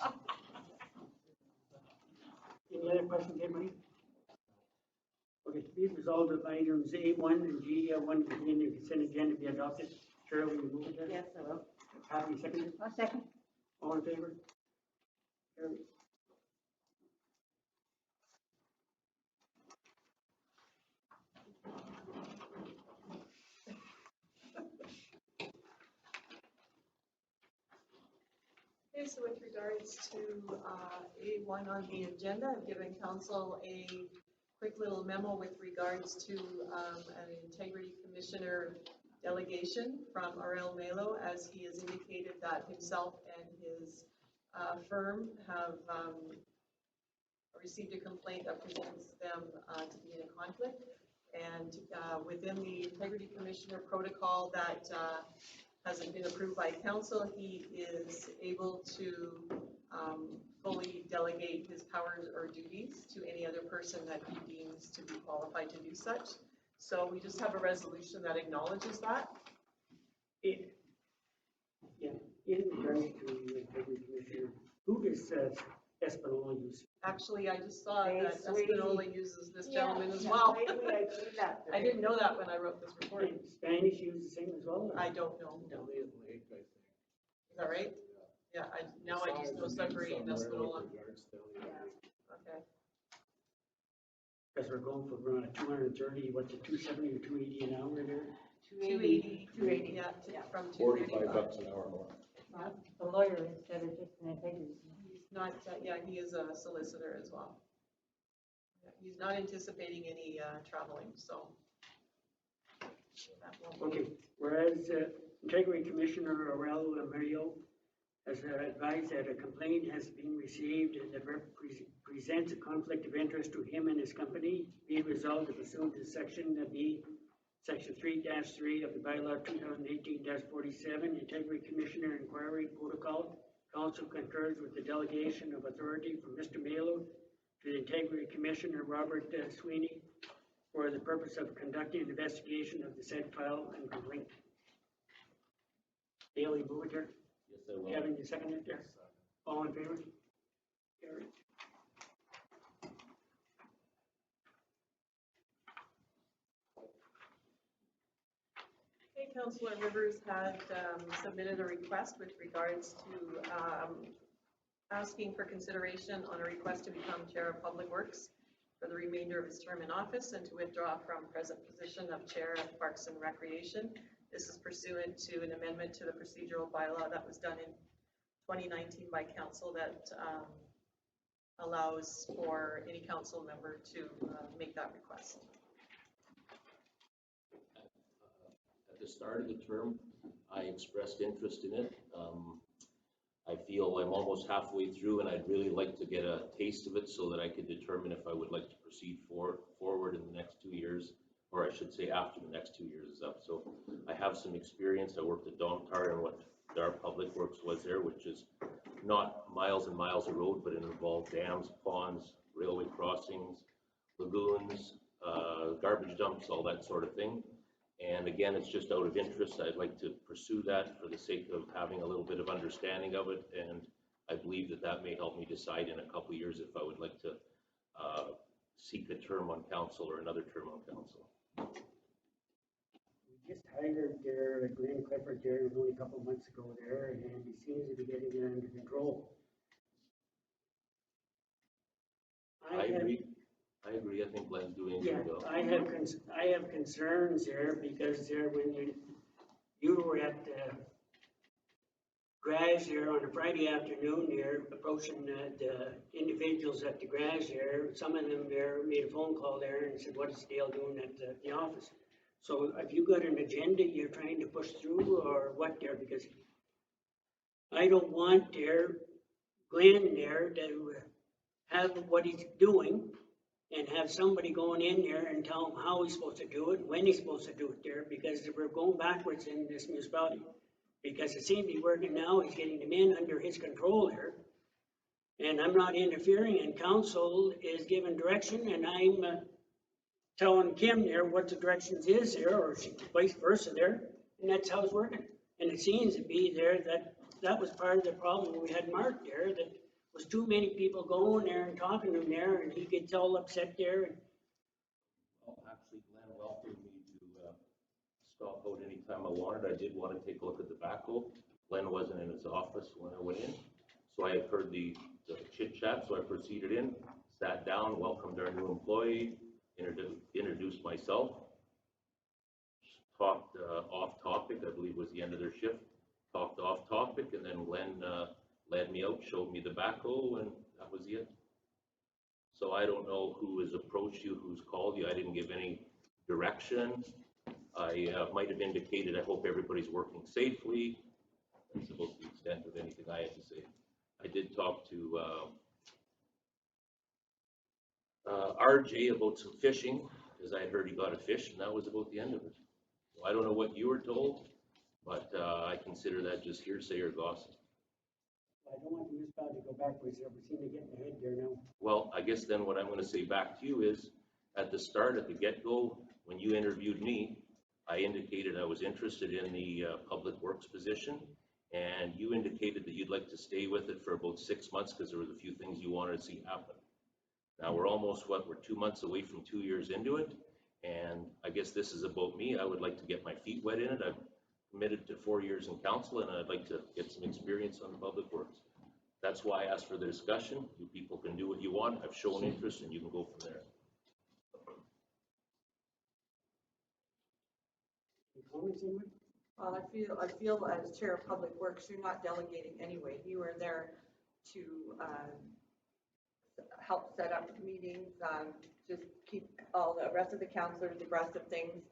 Any other questions, anybody? Okay, be it resolved that items A1 and G1 contained in the consent agenda be adopted. Cheryl, will you move it? Yes, I will. Happy second? I'll second. All in favor? Carried. Okay, so with regards to A1 on the agenda, I've given council a quick little memo with regards to an integrity commissioner delegation from RL Melo, as he has indicated that himself and his firm have received a complaint that presents them to be in a conflict. And within the integrity commissioner protocol that hasn't been approved by council, he is able to fully delegate his powers or duties to any other person that he deems to be qualified to do such. So we just have a resolution that acknowledges that. In regards to the integrity commissioner, who does Espanola use? Actually, I just saw Hey, that sweetie. Espanola uses this gentleman as well. I didn't know that when I wrote this report. And Spanish use the same as well? or? I don't know. Elliot Lake, I think. Is that right? Yeah, now I just know Sudbury and Espanola. Okay. Because we're going for 230, what's it, 270 or 280 an hour there? 280. 280, yeah, from 235. $45 an hour more. A lawyer instead of just an integrity. He's not, yeah, he is a solicitor as well. Yeah, he's not anticipating any traveling, so. that won't be- Okay, whereas Integrity Commissioner Aurelio Mario has advised that a complaint has been received that presents a conflict of interest to him and his company, be resolved to pursuant to section 3-3 of the bylaw 2018-47, Integrity Commissioner Inquiry Protocol. Council concurs with the delegation of authority from Mr. Malo to the Integrity Commissioner Robert Sweeney for the purpose of conducting an investigation of the said file and complaint. Bailey, move it there. Yes, I will. Kevin, you second it there? All in favor? Carried. Okay, Councillor Rivers had submitted a request with regards to asking for consideration on a request to become Chair of Public Works for the remainder of his term in office and to withdraw from present position of Chair of Parks and Recreation. This is pursuant to an amendment to the procedural bylaw that was done in 2019 by council that allows for any council member to make that request. At the start of the term, I expressed interest in it. I feel I'm almost halfway through and I'd really like to get a taste of it so that I could determine if I would like to proceed forward in the next 2 years, or I should say after the next 2 years is up. So I have some experience. I worked at Domtar and what our public works was there, which is not miles and miles of road, but it involved dams, ponds, railway crossings, lagoons, garbage dumps, all that sort of thing. And again, it's just out of interest. I'd like to pursue that for the sake of having a little bit of understanding of it. And I believe that that may help me decide in a couple of years if I would like to seek a term on council or another term on council. We just hired Glenn Clifford there only a couple of months ago there, and he seems to be getting it under control. I agree. I think Glenn's doing a good job. I have concerns there because there when you were at the garage there on a Friday afternoon there, approaching the individuals at the garage there, some of them there made a phone call there and said, what is Dale doing at the office? So have you got an agenda you're trying to push through or what there? Because I don't want Glenn there to have what he's doing and have somebody going in there and tell him how he's supposed to do it, when he's supposed to do it there, because we're going backwards in this municipality. Because it seems to be working now, he's getting the men under his control there. And I'm not interfering, and council is giving direction, and I'm telling Kim there what the directions is there, or vice versa there, and that's how it's working. And it seems to be there that was part of the problem we had Mark there, that was too many people going there and talking to him there, and he gets all upset there. Well, actually, Glenn welcomed me to stop out anytime I wanted. I did want to take a look at the backhoe. Glenn wasn't in his office when I went in, so I had heard the chit chat, so I proceeded in, sat down, welcomed our new employee, introduced myself, talked off topic. I believe was the end of their shift. Talked off topic, and then Glenn led me out, showed me the backhoe, and that was it. So I don't know who has approached you, who's called you. I didn't give any direction. I might have indicated I hope everybody's working safely. That's about the extent of anything I had to say. I did talk to RJ about some fishing, because I heard he got a fish, and that was about the end of it. So I don't know what you were told, but I consider that just hearsay or gossip. I don't want the municipality to go backwards there, we seem to get in the head there now. Well, I guess then what I'm going to say back to you is, at the start, at the get-go, when you interviewed me, I indicated I was interested in the public works position, and you indicated that you'd like to stay with it for about 6 months because there was a few things you wanted to see happen. Now we're almost, we're 2 months away from 2 years into it, and I guess this is about me. I would like to get my feet wet in it. I've committed to 4 years in council, and I'd like to get some experience on the public works. That's why I asked for the discussion. You people can do what you want. I've shown interest, and you can go from there. Any comments, anyone? Well, I feel as Chair of Public Works, you're not delegating anyway. You were there to help set up meetings, just keep all the rest of the councillors abreast of things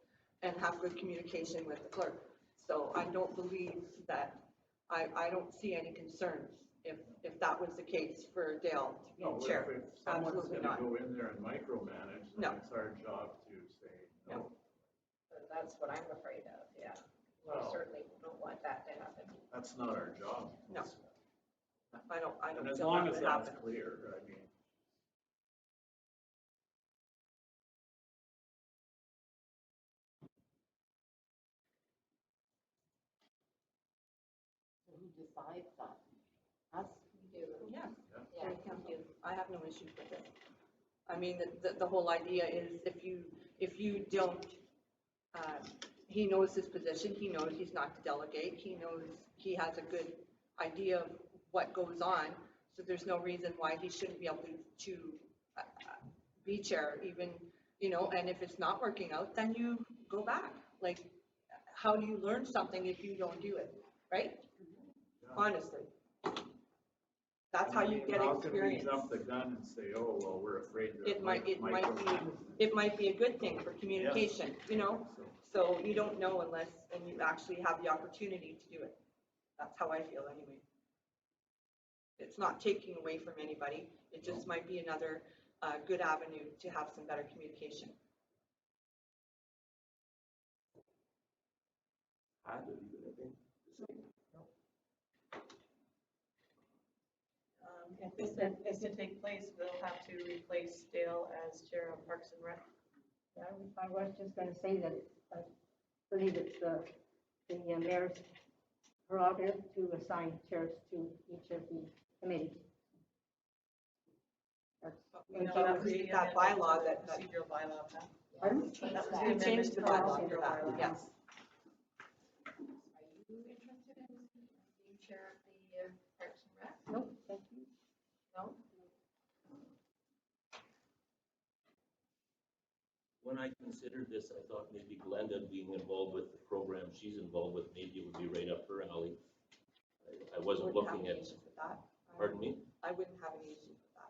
and have good communication with the clerk. So I don't believe that I don't see any concerns if that was the case for Dale to No, be chair. if someone's Absolutely gonna not. go in there and micromanage, No. then it's our job to say, no. That's what I'm afraid of, yeah. We Well, certainly don't want that to happen. that's not our job. No. I don't And as feel long that as would that's happen. clear, I mean. So who decides that? Us? We do. Yeah, Yeah. they can do. I have no issues with it. I mean, the whole idea is if you don't, he knows his position, he knows he's not to delegate, he knows he has a good idea of what goes on, so there's no reason why he shouldn't be able to be chair even, and if it's not working out, then you go back. Like, how do you learn something if you don't do it, right? Honestly. That's how you get How can we experience. jump the gun and say, oh, well, we're afraid to. It might be, it might be a good thing for communication, so you don't know unless, and you actually have the opportunity to do it. That's how I feel anyway. It's not taking away from anybody, it just might be another, good avenue to have some better communication. I don't even think the same. If this is to take place, we'll have to replace Dale as chair of Parks and Rec. I was just gonna say that I believe it's the mayor's prerogative to assign chairs to each of the committees. That's, We that bylaw that, Procedural bylaw, huh? pardon? That was we changed the bylaw for that, Bylaw. yes. Are you interested in being chair of the Parks and Rec? Nope, thank you. No? When I considered this, I thought maybe Glenda being involved with the program she's involved with, maybe it would be right up her alley. I wasn't Wouldn't have looking any at, issues with that. pardon me? I wouldn't have any issues with that.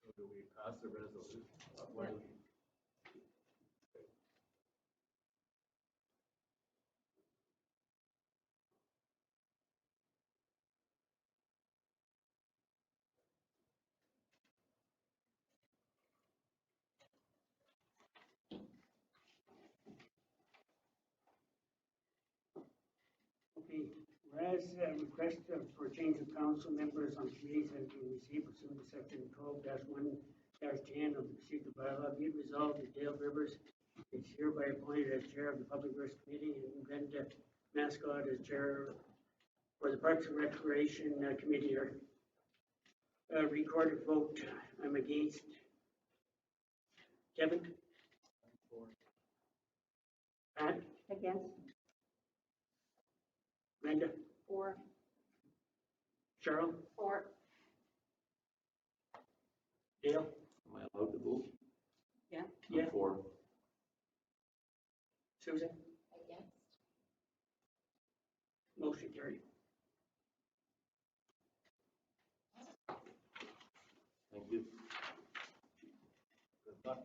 So do we pass the resolution? What do we? Okay, whereas a request for change of council members on committees has been received pursuant to section 12-1-10 of the procedural bylaw, be it resolved that Dale Rivers is hereby appointed as chair of the Public Works Committee and Glenda Mascot as chair for the Parks and Recreation Committee. Recorded vote, I'm against. Kevin? Pat? Against? Brenda? Or Cheryl? Or Dale? Am I allowed to vote? Yeah. Yeah. For. Susan? against? Motion carried. Thank you. Good luck.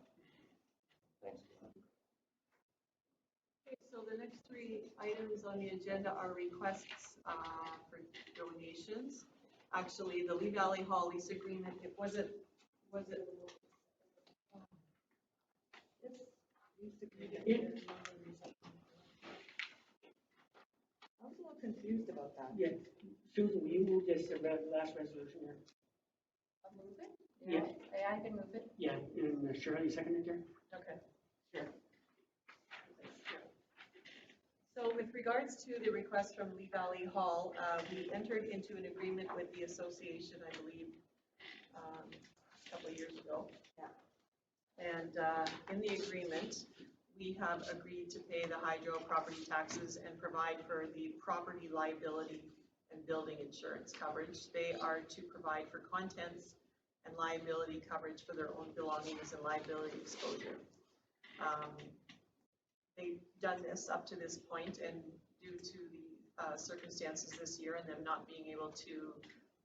Thanks. Okay, so the next three items on the agenda are requests for donations. Actually, the Lee Valley Hall lease agreement, was it? I was a little confused about that. Yeah, Susan, will you move this last resolution here? I'll move it? Yeah. Yeah, I can move it. Yeah, and Shirley seconded there? Okay. Sure. So with regards to the request from Lee Valley Hall, we entered into an agreement with the association, I believe, a couple of years ago. Yeah. And in the agreement, we have agreed to pay the hydro property taxes and provide for the property liability and building insurance coverage. They are to provide for contents and liability coverage for their own belongings and liability exposure. They've done this up to this point, and due to the circumstances this year and them not being able to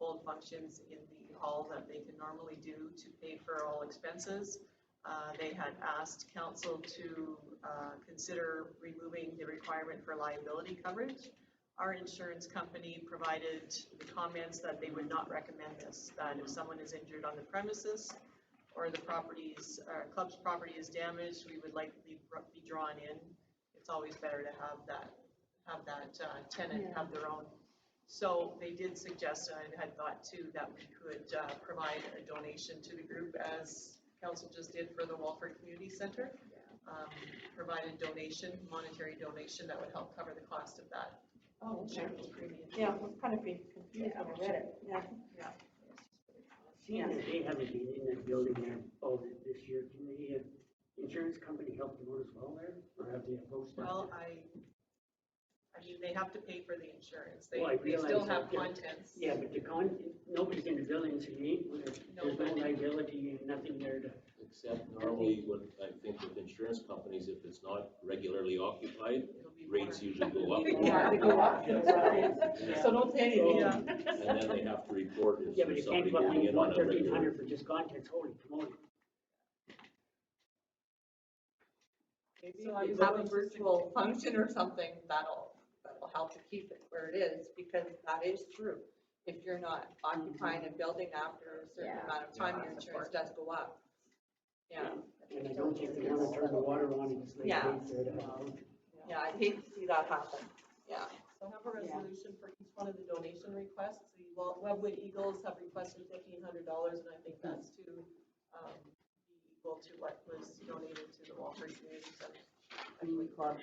hold functions in the hall that they can normally do to pay for all expenses, They had asked council to consider removing the requirement for liability coverage. Our insurance company provided the comments that they would not recommend this, that if someone is injured on the premises or the club's property is damaged, we would likely be drawn in. It's always better to have that tenant have their own. So they did suggest, and I had thought too, that we could provide a donation to the group, as council just did for the Walford Community Center. Provide a donation, monetary donation that would help cover the cost of that. Oh, okay. Insurance premium. Yeah, I was kind of confused when I read it, yeah. Seeing that they haven't been in that building there all this year, can the insurance company help them out as well there? Or have they approached that? Well, I mean, they have to pay for the insurance. They Well, I still realize have that, yeah. contents. Yeah, but nobody's in the building, so you ain't, there's no liability and nothing there to. Except normally, what I think with insurance companies, if it's not regularly occupied, It'll be rates more. usually go up. Yeah, they go up, so don't say anything. Yeah. And then they have to report if Yeah, but you there's somebody can't put going in on a regular. $1,300 for just contents, holy moly. Maybe So if you you have a virtual function or something, that'll help to keep it where it is, because that is true. If you're not occupying a building after a certain Yeah. amount of time, your insurance does go up. Yeah, And I don't think they wanna turn the water on and just leave Yeah. it there to have. yeah, I'd hate to see that happen, yeah. So I have a resolution for each one of the donation requests. The Webwood Eagles have requested $1,500, and I think that's to be equal to what was donated to the Walford Community Center. Community club.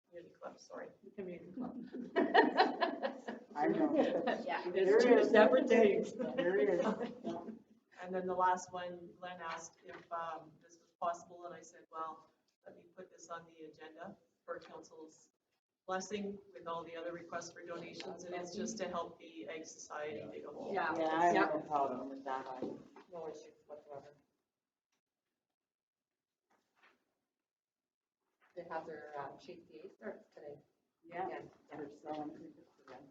Community Club, sorry. Community Club. I know. Yeah. There's two separate things. There is. And then the last one, Glenn asked if this was possible, and I said, well, let me put this on the agenda for council's blessing with all the other requests for donations, and it's just to help the Egg Society dig a hole. Yeah. Yeah, I have no problem with that either. No issues whatsoever. They have their HCA starts today. Yeah, Yeah. they're selling tickets to them.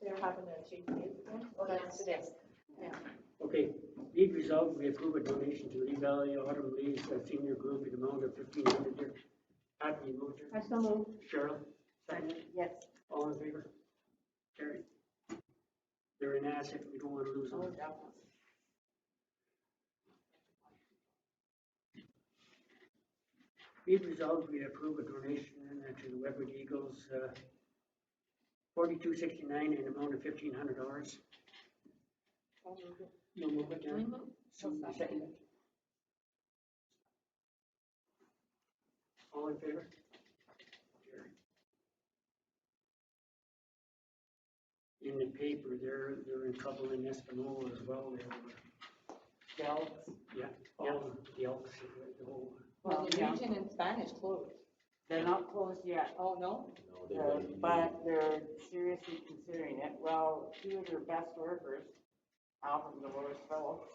They're having a HCA today? Oh, that's today. Yeah. Okay, be it resolved, we approve a donation to Lee Valley Autumn Leaves Senior Group in the amount of $1,500 there. Happy motion. I so moved. Cheryl, second. Yes. All in favor? Carried. They're an asset, we don't wanna lose them. Oh, definitely. Be it resolved, we approve a donation to the Webwood Eagles, 4269 in the amount of $1,500. You'll move it, Darren? Mhm. Sue, you second it? All in favor? Carried. In the paper, they're in trouble in Espanola as well. They were, yeah, all the Elks, the whole. Well, the yeah. region in Spanish closed. They're not closed yet, Oh, no? No, they wouldn't be- but they're seriously considering it. Well, two of their best workers, out from Dolores Phillips,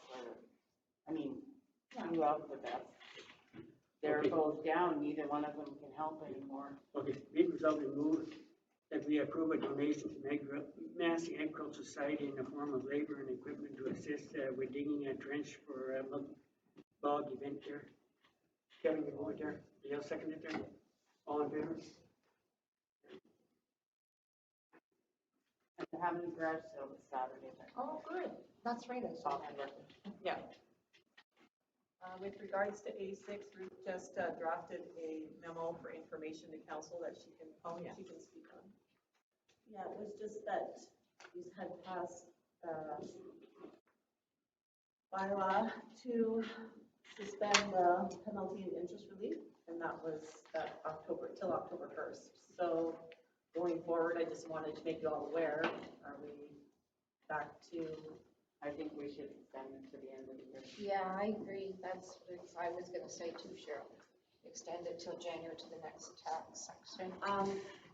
two of the best. They're Okay. both down, neither one of them can help anymore. Okay, be it resolved and move that we approve a donation to Massey Agricultural Society in the form of labor and equipment to assist with digging a trench for a bog event there. Kevin, you move it there? Dale second it there? All in favor? And they're having a garage sale this Saturday. Oh, good. That's right, I saw that. Yeah. With regards to A6, Ruth just drafted a memo for information to council that she can speak on. Yeah, it was just that you had passed bylaw to suspend the penalty and interest relief, and that was till October 1st. So going forward, I just wanted to make you all aware, are we back to? I think we should extend it to the end of the year. Yeah, I agree. That's what I was gonna say too, Cheryl. Extend it till January to the next tax section.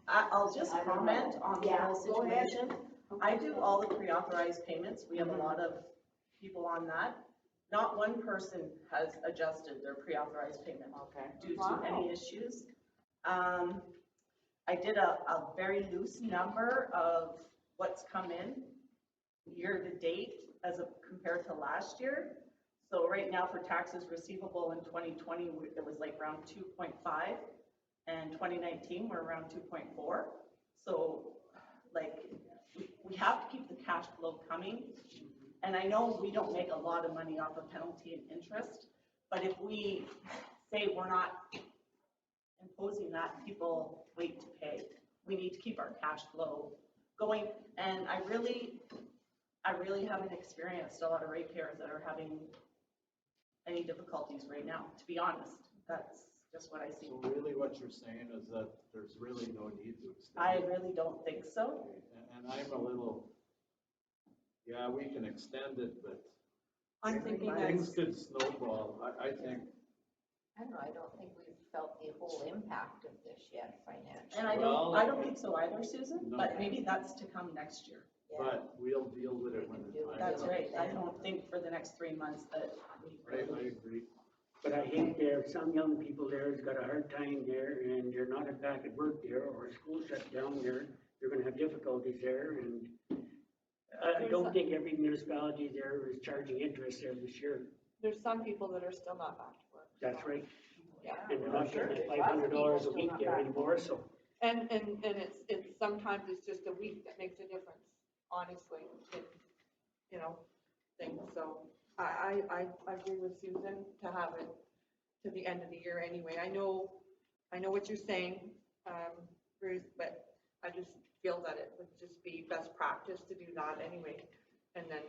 I'll just comment on the whole go ahead. situation. I do all the pre-authorized payments. We have a lot of people on that. Not one person has adjusted their pre-authorized payment Okay. due to any issues. I did a very loose number of what's come in year to date compared to last year. So right now for taxes receivable in 2020, it was like around 2.5, and 2019, we're around 2.4. So like, we have to keep the cash flow coming. And I know we don't make a lot of money off of penalty and interest, but if we say we're not imposing that, people wait to pay. We need to keep our cash flow going. And I really haven't experienced a lot of ratepayers that are having any difficulties right now, to be honest. That's just what I see. So really what you're saying is that there's really no need to extend I it? really don't think so. And I'm a little, yeah, we can extend it, but I'm thinking things that's, could snowball. I think, I don't know, I don't think we've felt the whole impact of this yet financially. And I don't think so either, Susan, No. but maybe that's to come next year. but we'll deal with it when the time That's comes. right. I don't think for the next 3 months that we I agree. But I hate there, some young people there has got a hard time there and they're not back at work there or school shut down there. They're gonna have difficulties there and I don't think every municipality there is charging interest there this year. there's some people that are still not back to work. That's so, right. Yeah. And they're not getting $500 a week there anymore, so. And it's sometimes it's just a week that makes a difference, honestly, in, you know, things. So I agree with Susan to have it to the end of the year anyway. I know what you're saying, Bruce, but I just feel that it would just be best practice to do that anyway. And then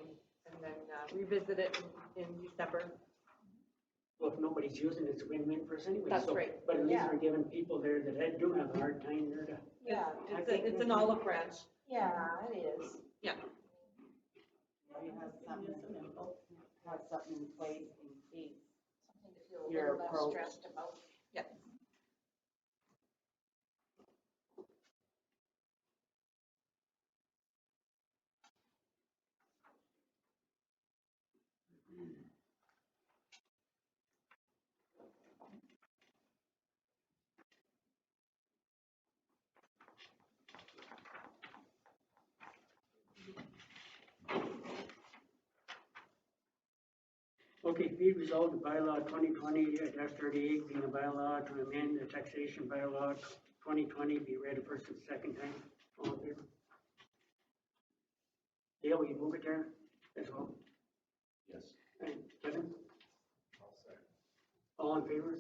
revisit it in December. Well, if nobody's using it, it's a win-win for us anyway. That's so- right. But at least we're giving people there that do have a hard time there to. Yeah, It's an olive branch. yeah, it is. Yeah. You have something in place in case. Something to feel a Your little less approach. stressed about. Yeah. Okay, be resolved the bylaw 2020-38 being a bylaw to amend the taxation bylaw 2020 be read a first and second time. All in favor? Dale, will you move it there as well? Yes. And Kevin? All in favor?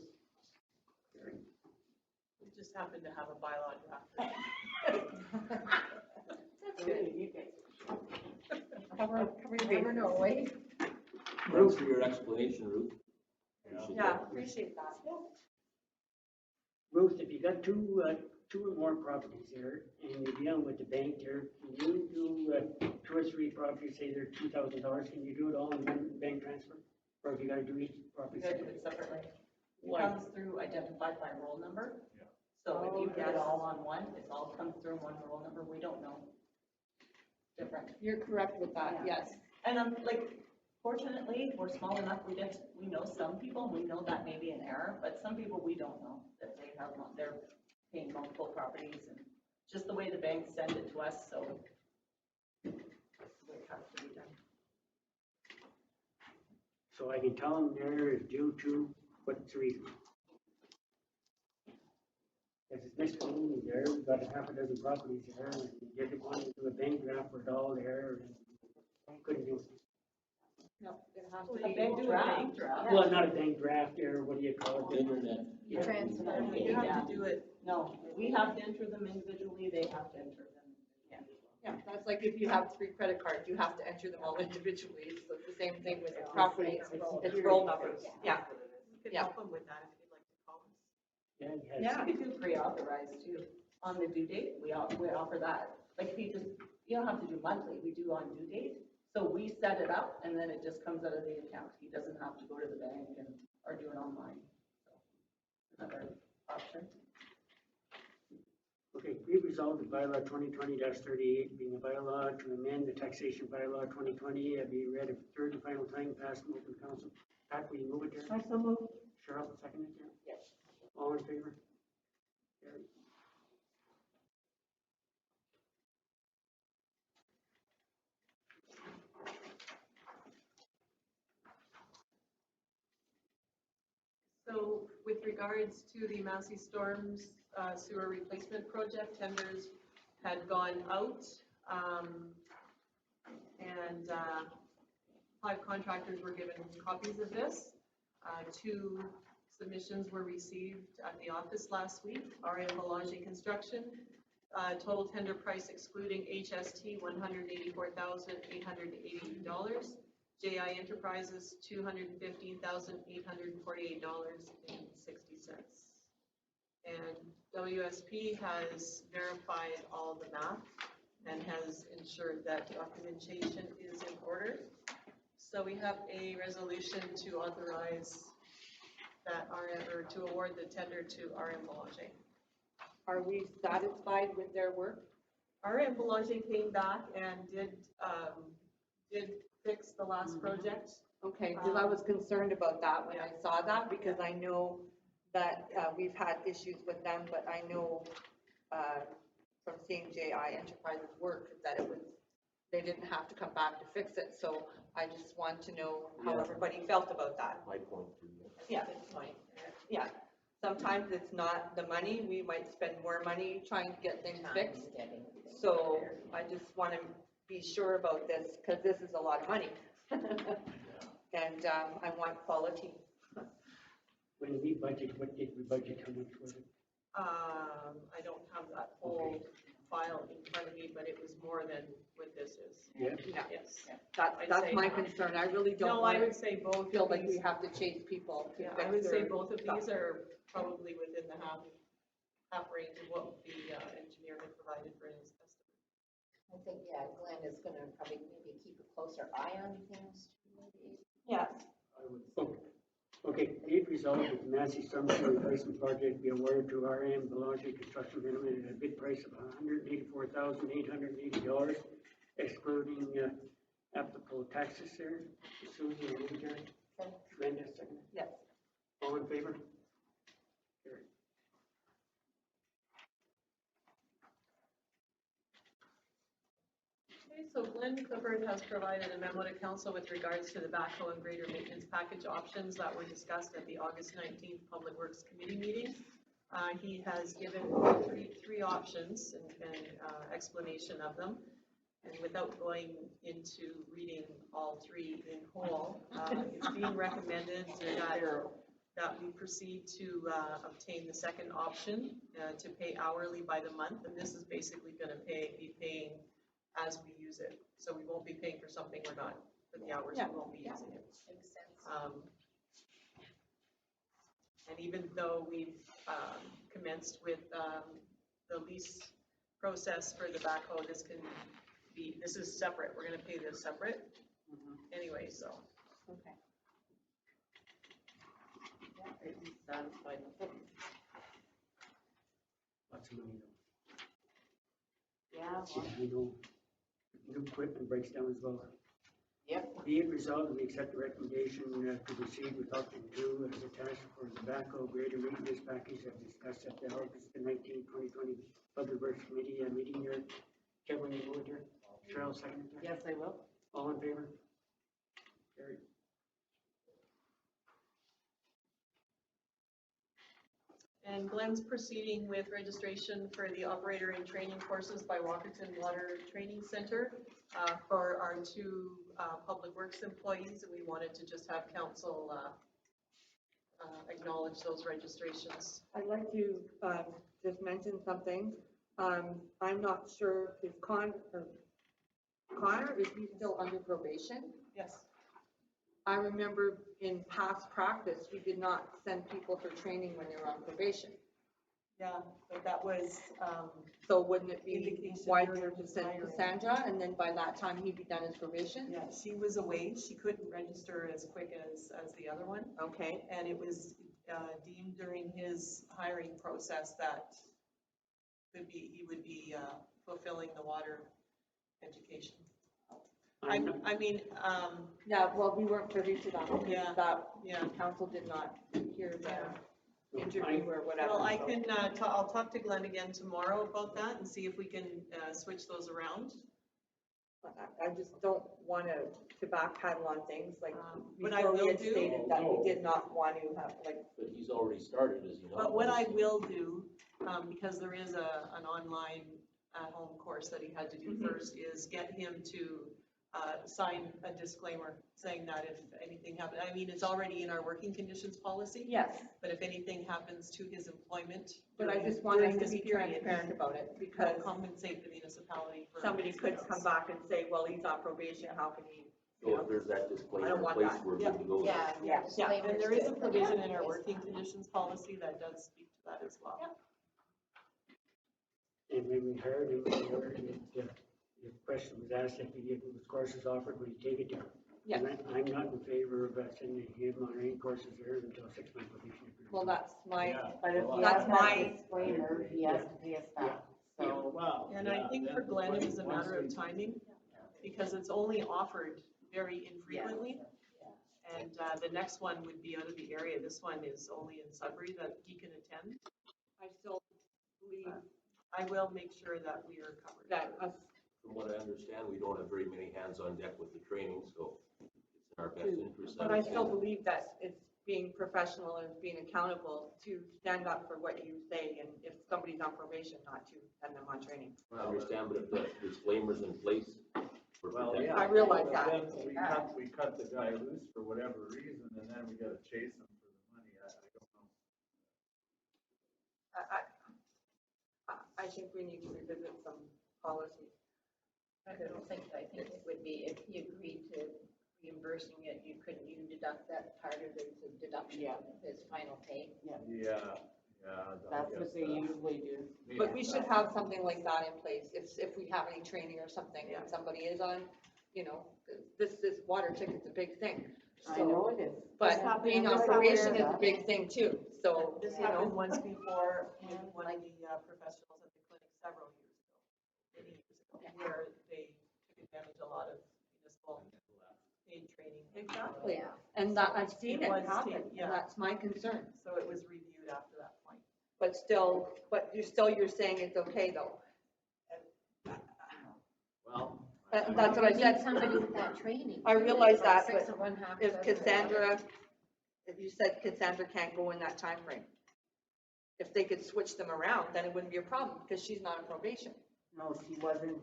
Carried. We just happen to have a bylaw draft. That's good. Cover your never know, eh? Thanks for your explanation, Ruth. Appreciate Yeah, that. appreciate that. Ruth, if you got two or more properties there and you're dealing with the bank there, can you do 2 or 3 properties, say they're $2,000, can you do it all in one bank transfer? Or if you gotta do each property You gotta do separately? it separately. It Why? comes through identified by roll number. So if you put it all on one, it all comes through one roll number. We don't know. Different. You're correct with that, yes. And I'm like, fortunately, we're small enough, we know some people, we know that may be an error, but some people we don't know that they're paying multiple properties and just the way the banks send it to us, so it has to be done. So I can tell them there is due to what's the reason? If it's miscellaneous there, we've got a half a dozen properties there, and you get it one to do a bank draft for it all there, and couldn't do it. No, it has Well, to you be. can do a bank draft. Well, not a bank draft there, what do you call it? Internet. Yeah. Transfer. You have to do it, no, we have to enter them individually, they have to enter them. Yeah. Yeah, that's like if you have 3 credit cards, you have to enter them all individually. So it's the same thing with properties. It's roll numbers. Yeah. You can Yeah. help them with that if you'd like to call us. Yeah, you had Yeah, we could do pre-authorized too. On the due date, we offer that. Like if you don't have to do monthly, we do on due date. So we set it up and then it just comes out of the account. He doesn't have to go to the bank or do it online. So another option. Okay, be resolved that bylaw 2020-38 being a bylaw to amend the taxation bylaw 2020, be read a third and final time, passed from open council. Pat, will you move it there? I so moved. Cheryl, second it there? Yes. All in favor? Carried. So with regards to the Massey Storms sewer replacement project, tenders had gone out. And 5 contractors were given copies of this. 2 submissions were received at the office last week. RM Belanger Construction, total tender price excluding HST, $184,880. JI Enterprises, $215,848.60. And WSP has verified all the math and has ensured that documentation is in order. So we have a resolution to authorize that or to award the tender to RM Belanger. Are we satisfied with their work? RM Belanger came back and did fix the last project. Okay, because I was concerned about that when I saw that, because I know that we've had issues with them, but I know from seeing JI Enterprises work that it was, they didn't have to come back to fix it, so I just want to know how Yeah. everybody felt about that. My point too. Yeah, it's fine. Yeah, sometimes it's not the money, we might spend more money trying to get things fixed. So I just want to be sure about this, because this is a lot of money. And I want quality. When we budget, what did we budget, how much was it? I don't have that whole file in front of me, but it was more than what this is. Yeah. Yeah, Yes. I'd that's say- my concern. I really don't No, I want would to say both. feel of like we these- have to chase people to Yeah, fix I would say their both of stuff. these are probably within the half range of what the engineer had provided for his estimate. I think, yeah, Glenn is gonna probably maybe keep a closer eye on things. Maybe. Yes. Okay, be it resolved that the Massey Storm Sewer Replacement Project be awarded to RM Belanger Construction Limited at a bid price of $184,880, excluding applicable taxes there. Susie, and Gary. Brenda, second. Yes. All in favor? Carried. Okay, so Glenn Clifford has provided a memo to council with regards to the backhoe and grader maintenance package options that were discussed at the August 19th Public Works Committee meeting. He has given three options and explanation of them. And without going into reading all 3 in whole, it's being recommended that we proceed to obtain the second option to pay hourly by the month. And this is basically going to be paying as we use it. So we won't be paying for something we're not, for the hours we won't be using it. Makes sense. And even though we've commenced with the lease process for the backhoe, this is separate. We're gonna pay this separate anyway, so. Okay. Satisfied with it. Lots of money though. Yeah, See, I know, new equipment breaks down as well. Yep. Be it resolved, we accept the recommendation to proceed with option 2 as attached for the backhoe grader maintenance package as discussed at the August 19, 2020 Public Works Committee meeting here. Kevin, you move there? Cheryl, second there? Yes, I will. All in favor? Carried. And Glenn's proceeding with registration for the operator and training courses by Walkerton Water Training Center for our 2 Public Works employees, and we wanted to just have council acknowledge those registrations. I'd like to just mention something. I'm not sure if Connor, is he still under probation? Yes. I remember in past practice, we did not send people for training when they were on probation. Yeah, but that was, So wouldn't it be Indication wiser during to his send hiring. Cassandra, and then by that time he'd be done his probation? yeah, she was away. She couldn't register as quick as the other one. Okay, And it was deemed during his hiring process that he would be fulfilling the water education. I mean, yeah, well, we weren't privy to that, because Yeah. that council did not hear the interview or whatever. well, I so. can, I'll talk to Glenn again tomorrow about that and see if we can switch those around. I just don't want to backpedal on things, like, What I before we will had do- stated that we did not want to have, like, But he's already started, as you know. But what I will do, because there is an online at-home course that he had to do first, is get him to sign a disclaimer saying that if anything happens, I mean, it's already in our working conditions policy, yes, but if anything happens to his employment but I during just want us during to this be period, transparent about it, we'll because compensate the municipality for. somebody could come back and say, well, he's on probation, how can he, you So know? if there's that I disclaimer don't in want place, that. we're good to go. Yeah. Yeah. disclaimer And there is a good. provision in our working conditions policy that does speak to that as well. And when we heard, the question was asked if the courses offered, would you take it there? Yeah. And I'm not in favor of sending him on any courses there until 6 month probation. Well, that's my, But if he That's has my- that disclaimer, he has to pay us back. So, Well, And I think for then Glenn, it was a once matter we- of timing, because it's only offered very infrequently. And the next one would be out of the area. This one is only in Sudbury that he can attend. I still believe I will make sure that we are covered. that us, From what I understand, we don't have very many hands on deck with the training, so it's in our best interest. but I still believe that it's being professional and being accountable to stand up for what you say, and if somebody's on probation, not to send them on training. I understand, but if the disclaimer's in place, we're Well, protected. yeah. I realize but that. then we cut the guy loose for whatever reason, and then we gotta chase him for the money, I don't know. I think we need to revisit some policies. I think it would be, if he agreed to reimbursing it, couldn't you deduct that part of his deduction Yeah. of his final pay? Yeah, I that's guess what they that- usually do. But we should have something like that in place, if we have any training or something, Yeah. and somebody is on, you know, this water ticket's a big thing. I So, know it is. but being on probation is a big thing too, so, This you know. happened once before with one of the professionals at the clinic several years ago, many years ago, where they took advantage of a lot of municipal paid training. Exactly, Yeah. and that, I've seen It it was happen, taken, and yeah. that's my concern. So it was reviewed after that point. But you're saying it's okay though. Well. That's what I You said. need somebody with that training. I realize Like that, 6 but of one, half If of the other. Cassandra, if you said Cassandra can't go in that time frame, if they could switch them around, then it wouldn't be a problem, because she's not on probation. No, she wasn't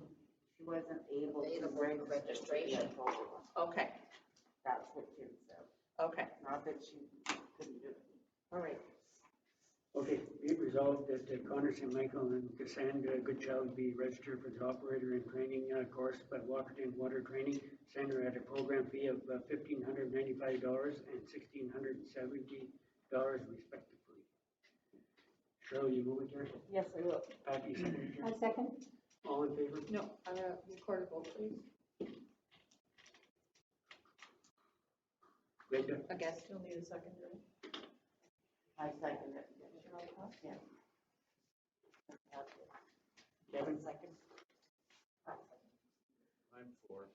able to Available for register. registration. Okay, That's what Kim said. okay, Not that she couldn't do it. all right. Okay, be it resolved that Connor St. Michael and Cassandra Goodchild be registered for the operator and training course by Walkerton Water Training Center at a program fee of $1,595 and $1,670 respectively. Cheryl, you move it there? Yes, I will. Patty, second. I second. All in favor? No, I'm gonna record a vote, please, Linda? again. Still need a second, right? I second it. Yeah. Kevin? Second. I'm for.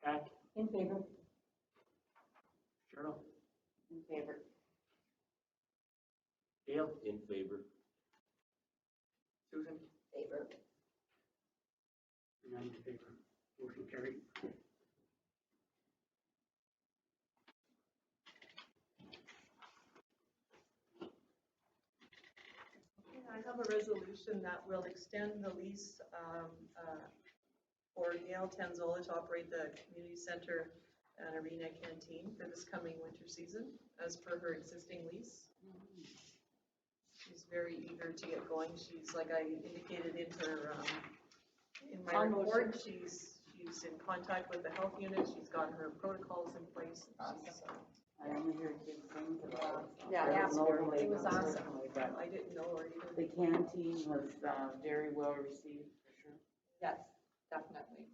Pat? In favor. Cheryl? In favor. Dale? In favor. Susan? Favor. And I'm in favor. Motion carried. I have a resolution that will extend the lease for Gail Tanzola to operate the community center and arena canteen for this coming winter season, as per her existing lease. She's very eager to get going. She's, like I indicated in her, in my report, she's in contact with the health unit. She's got her protocols in place. She's, I only heard good things about it. Yeah, I don't know the it was latest awesome. personally, but I didn't know her either. the canteen was very well received, for sure. Yes, definitely.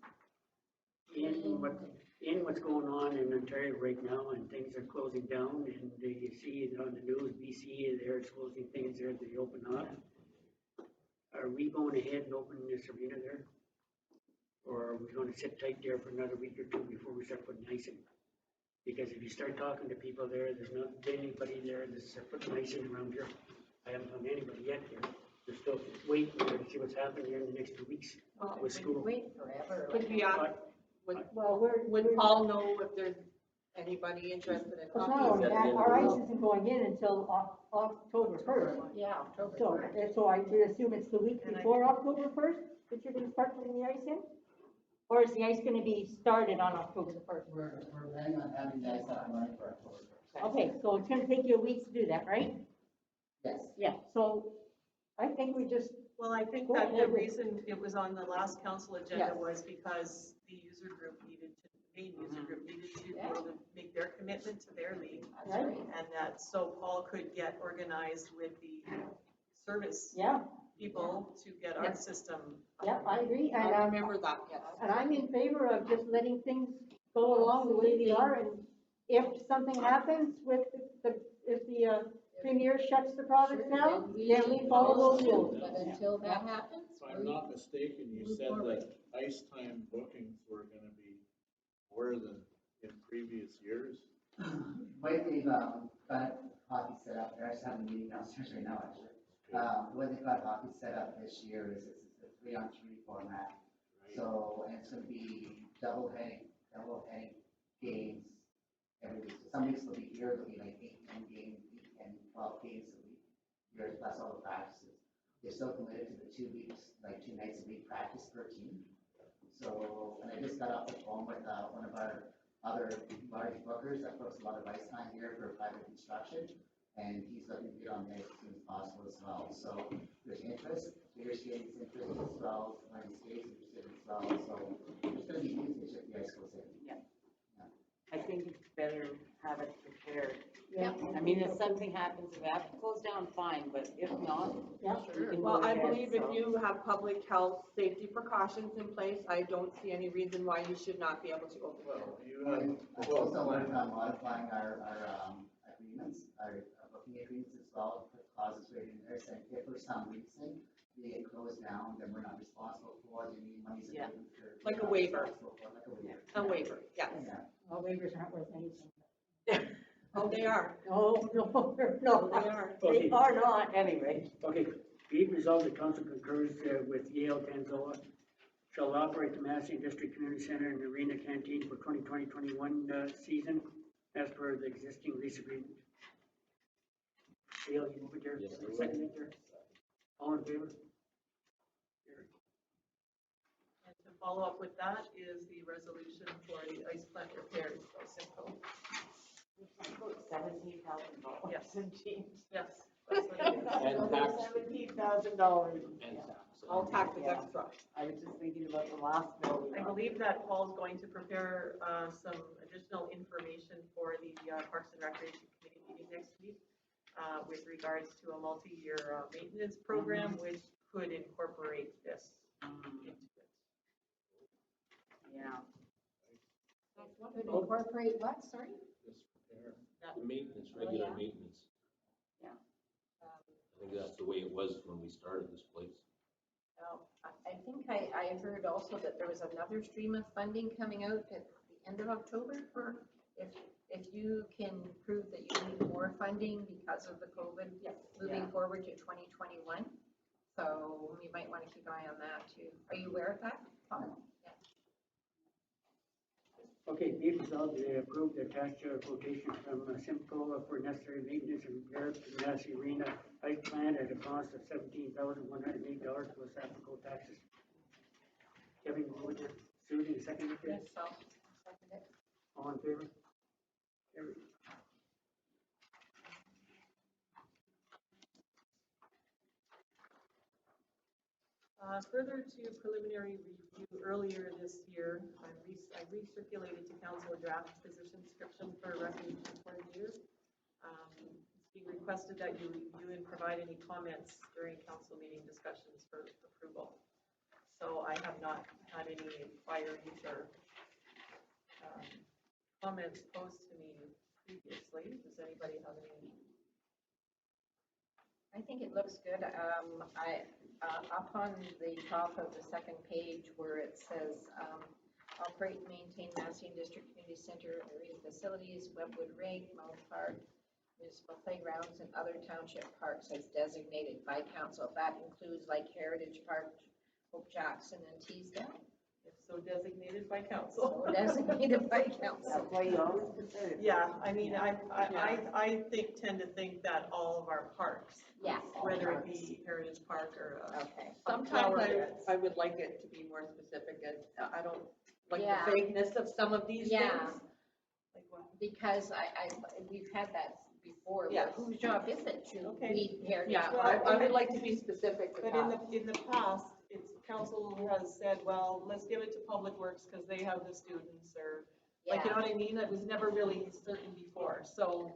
In what's going on in Ontario right now, and things are closing down, and you see it on the news, BC, they're closing things there, they open up. Are we going ahead and opening this arena there? Or are we gonna sit tight there for another week or two before we start putting ice in? Because if you start talking to people there, there's not anybody there that's putting ice in around here. I haven't found anybody yet here we're still waiting to see what's happening here in the next 2 weeks with school. Wait forever. Could we ask, would Well, would Paul know if there's anybody interested in Well, talking? not only that, our ice isn't going in until October first. Yeah, October So, 1st. so I would assume it's the week before October first that you're gonna start putting the ice in? Or is the ice gonna be started on October the first? We're planning on having the ice up and running for October first. Okay, so it's gonna take you a week to do that, right? Yes. Yeah, so I think we just, Well, I think Go that the ahead. reason it was on the last council agenda Yes. was because the user group needed to, the main user group needed to be able to make their commitment to their league. right? And that, so Paul could get organized with the service Yeah, people to get our system. yeah, I agree, I and remember that, yes. I'm in favor of just letting things go along the way they are, and if something happens with if the premier shuts the province down, then we follow those rules. But until that happens, If I'm not mistaken, you move said forward. that ice time bookings were gonna be more than in previous years. The way they've, got hockey set up, they're actually having a meeting downstairs right now, actually. The way they've got hockey set up this year is it's a 3-on-3 format. So, and it's gonna be double heading games every week. So some weeks they'll be here, there'll be like 8, 10 games, 8, 10, 12 games a week. Here, plus all the practices. They're still committed to the 2 weeks, like 2 nights a week practice per team. So, and I just got off the phone with, one of our other large bookers that books a lot of ice time here for private construction. And he's looking to get on the ice as soon as possible as well. So there's interest, figure skating's interested as well, line skate's interested as well. So there's gonna be usage if the ice goes in. I think it's better have it prepared. Yeah. I mean, if something happens, if that goes down, fine, but if not, Yeah. we can go Well, I ahead, believe if so. you have public health safety precautions in place, I don't see any reason why you should not be able to go through. You have, I've also worked on modifying our agreements, our booking agreements as well, put clauses right in there saying if for some reason they get closed down, then we're not responsible for it, any money's Yeah. available for. Like a we're not waiver. responsible for it, like a waiver. A waiver, yes. Yeah. Well, waivers aren't worth anything. Oh, they are. No, no, they're not. They are. They are not. Anyway, Okay, be it resolved, the council concurs with Yale Tanzala shall operate the Massey District Community Center and Arena Canteen for 2020-21 season as per the existing lease agreement. Yale, you move it there, Yes, I will. second it there. All in favor? And to follow up with that is the resolution for the ice plant repairs, so simple. $17,000. Yes. Indeed. Yes. That's what it is. And tax. $17,000. And tax. All taxes Yeah. extra. I was just thinking about the last bill. we I got. believe that Paul's going to prepare some additional information for the Parks and Recreation Committee meeting next week with regards to a multi-year maintenance program, which could incorporate this into it. Yeah. Could incorporate what, sorry? Just repair. The maintenance, regular yeah. maintenance. Yeah. I think that's the way it was when we started this place. I think I heard also that there was another stream of funding coming out at the end of October for if you can prove that you need more funding because of the COVID moving Yeah. forward to 2021. So you might want to keep an eye on that too. Are you aware of that? Yeah. Okay, be it resolved, they approve the attached quotation from Simcoe for necessary maintenance and repair to the Massey Arena ice plant at a cost of $17,108 plus applicable taxes. Kevin, you move it. Susan, you second it? Yes, so. Second it. All in favor? Carried. Further to preliminary review, earlier this year, I recirculated to council a draft position description for recreation coordinator. It's being requested that you review and provide any comments during council meeting discussions for approval. So I have not had any inquiries or comments posed to me previously. Does anybody have any? I think it looks good. Up on the top of the second page where it says, operate and maintain Massey District Community Center area facilities, Webwood Rink, Mount Park, municipal playgrounds and other township parks as designated by council. That includes like Heritage Park, Hope Jackson and Teasdale. If so designated by council. So designated by council. That's why you always consider it. Yeah, I mean, I tend to think that all of our parks, Yeah. whether it be Heritage Park or, Okay. Sometimes flower beds. I would like it to be more specific, and I don't like Yeah. the vagueness of some of these Yeah. things. Like what? Because we've had that before. Well, Yes. whose job is it to Okay. weed heritage? Yeah, Well, I would like to be specific with But that. in the past, it's council has said, well, let's give it to Public Works because they have the students or, like, you know Yeah. what I mean? It was never really certain before, so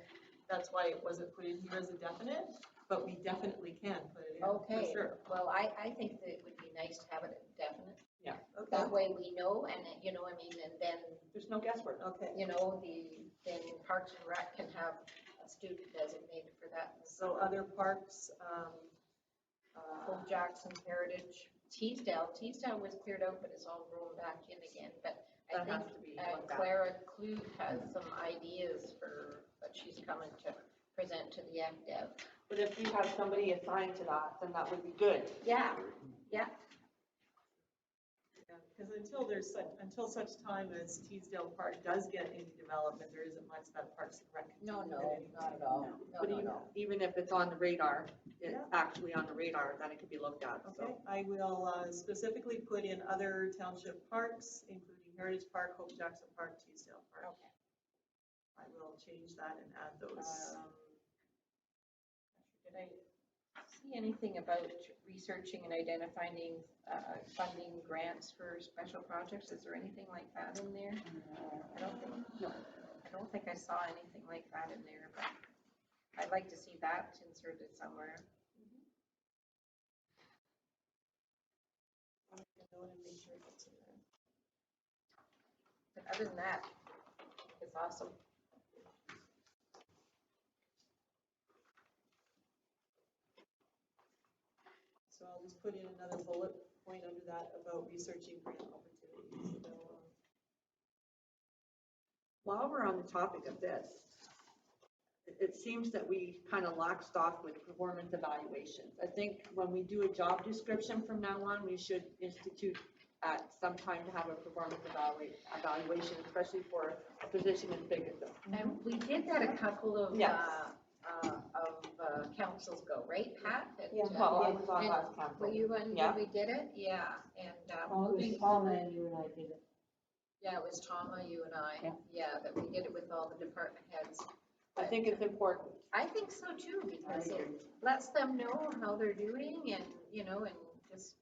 that's why it wasn't put in here as a definite, but we definitely can put it in, for Okay, sure. well, I think that it would be nice to have it definite. Yeah. Okay, That way we know and, you know, I mean, and then, There's no guesswork. okay. you know, then Parks and Rec can have a student designated for that. So other parks, Hope Jackson, Heritage, Teasdale was cleared out, but it's all rolled back in again, but I That has think to be uh, looked at. Clara Clute has some ideas for, what she's coming to present to the FDev. But if you have somebody assigned to that, then that would be good. Yeah, yeah, because until such time as Teasdale Park does get any development, there isn't much that Parks and Rec can do. no, with no, it anyway. not at all, But even if it's on the radar, it's Yeah. actually on the radar, then it could be looked at, so. Okay, I will specifically put in other township parks, including Heritage Park, Hope Jackson Park, Teasdale Park. Okay. I will change that and add those. Did I see anything about researching and identifying funding grants for special projects? Is there anything like that in there? I don't think I saw anything like that in there, but I'd like to see that inserted somewhere. I'm gonna go in and make sure it's in there. But other than that, it's awesome. So I'll just put in another bullet point under that about researching grant opportunities. So, While we're on the topic of this, it seems that we kind of laxed off with performance evaluations. I think when we do a job description from now on, we should institute at some time to have a performance evaluation, especially for a position as big as this. And we did that a couple of, Yes. councils ago, right, Pat? Yeah. Well, I was on And last council. Were you when Yeah. we did it? Yeah, and Oh, it moving was Tom forward. and you and I did it. Yeah, it was Tama, you and I. Yeah. Yeah, that we did it with all the department heads. I think it's important. I think so too, because I it agree. lets them know how they're doing and, you know, and just.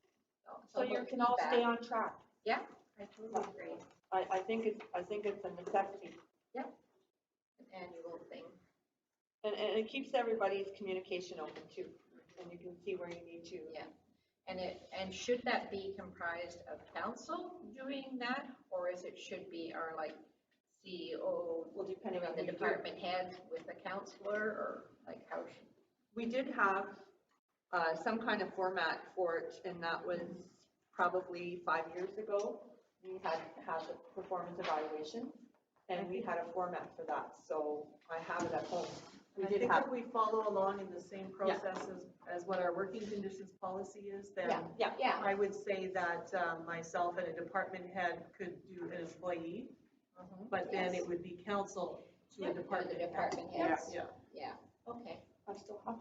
So you somewhat can all stay feedback. on track. Yeah, I totally agree. I think it's a necessity. An annual thing. And it keeps everybody's communication open too. And you can see where you need to. Yeah. And should that be comprised of council doing that, or is it should be our like CEO, Well, depending on the who you do. department head with a counselor, or like how should? We did have some kind of format for it, and that was probably 5 years ago. We had a performance evaluation, and we had a format for that, so I have it at home. We I did think have, if we follow along in the same process as what our working conditions policy is, then Yeah. I would say that myself and a department head could do an employee, but then it would be council to a Yeah, department the head. department heads. Yeah. Yeah, okay. I still have,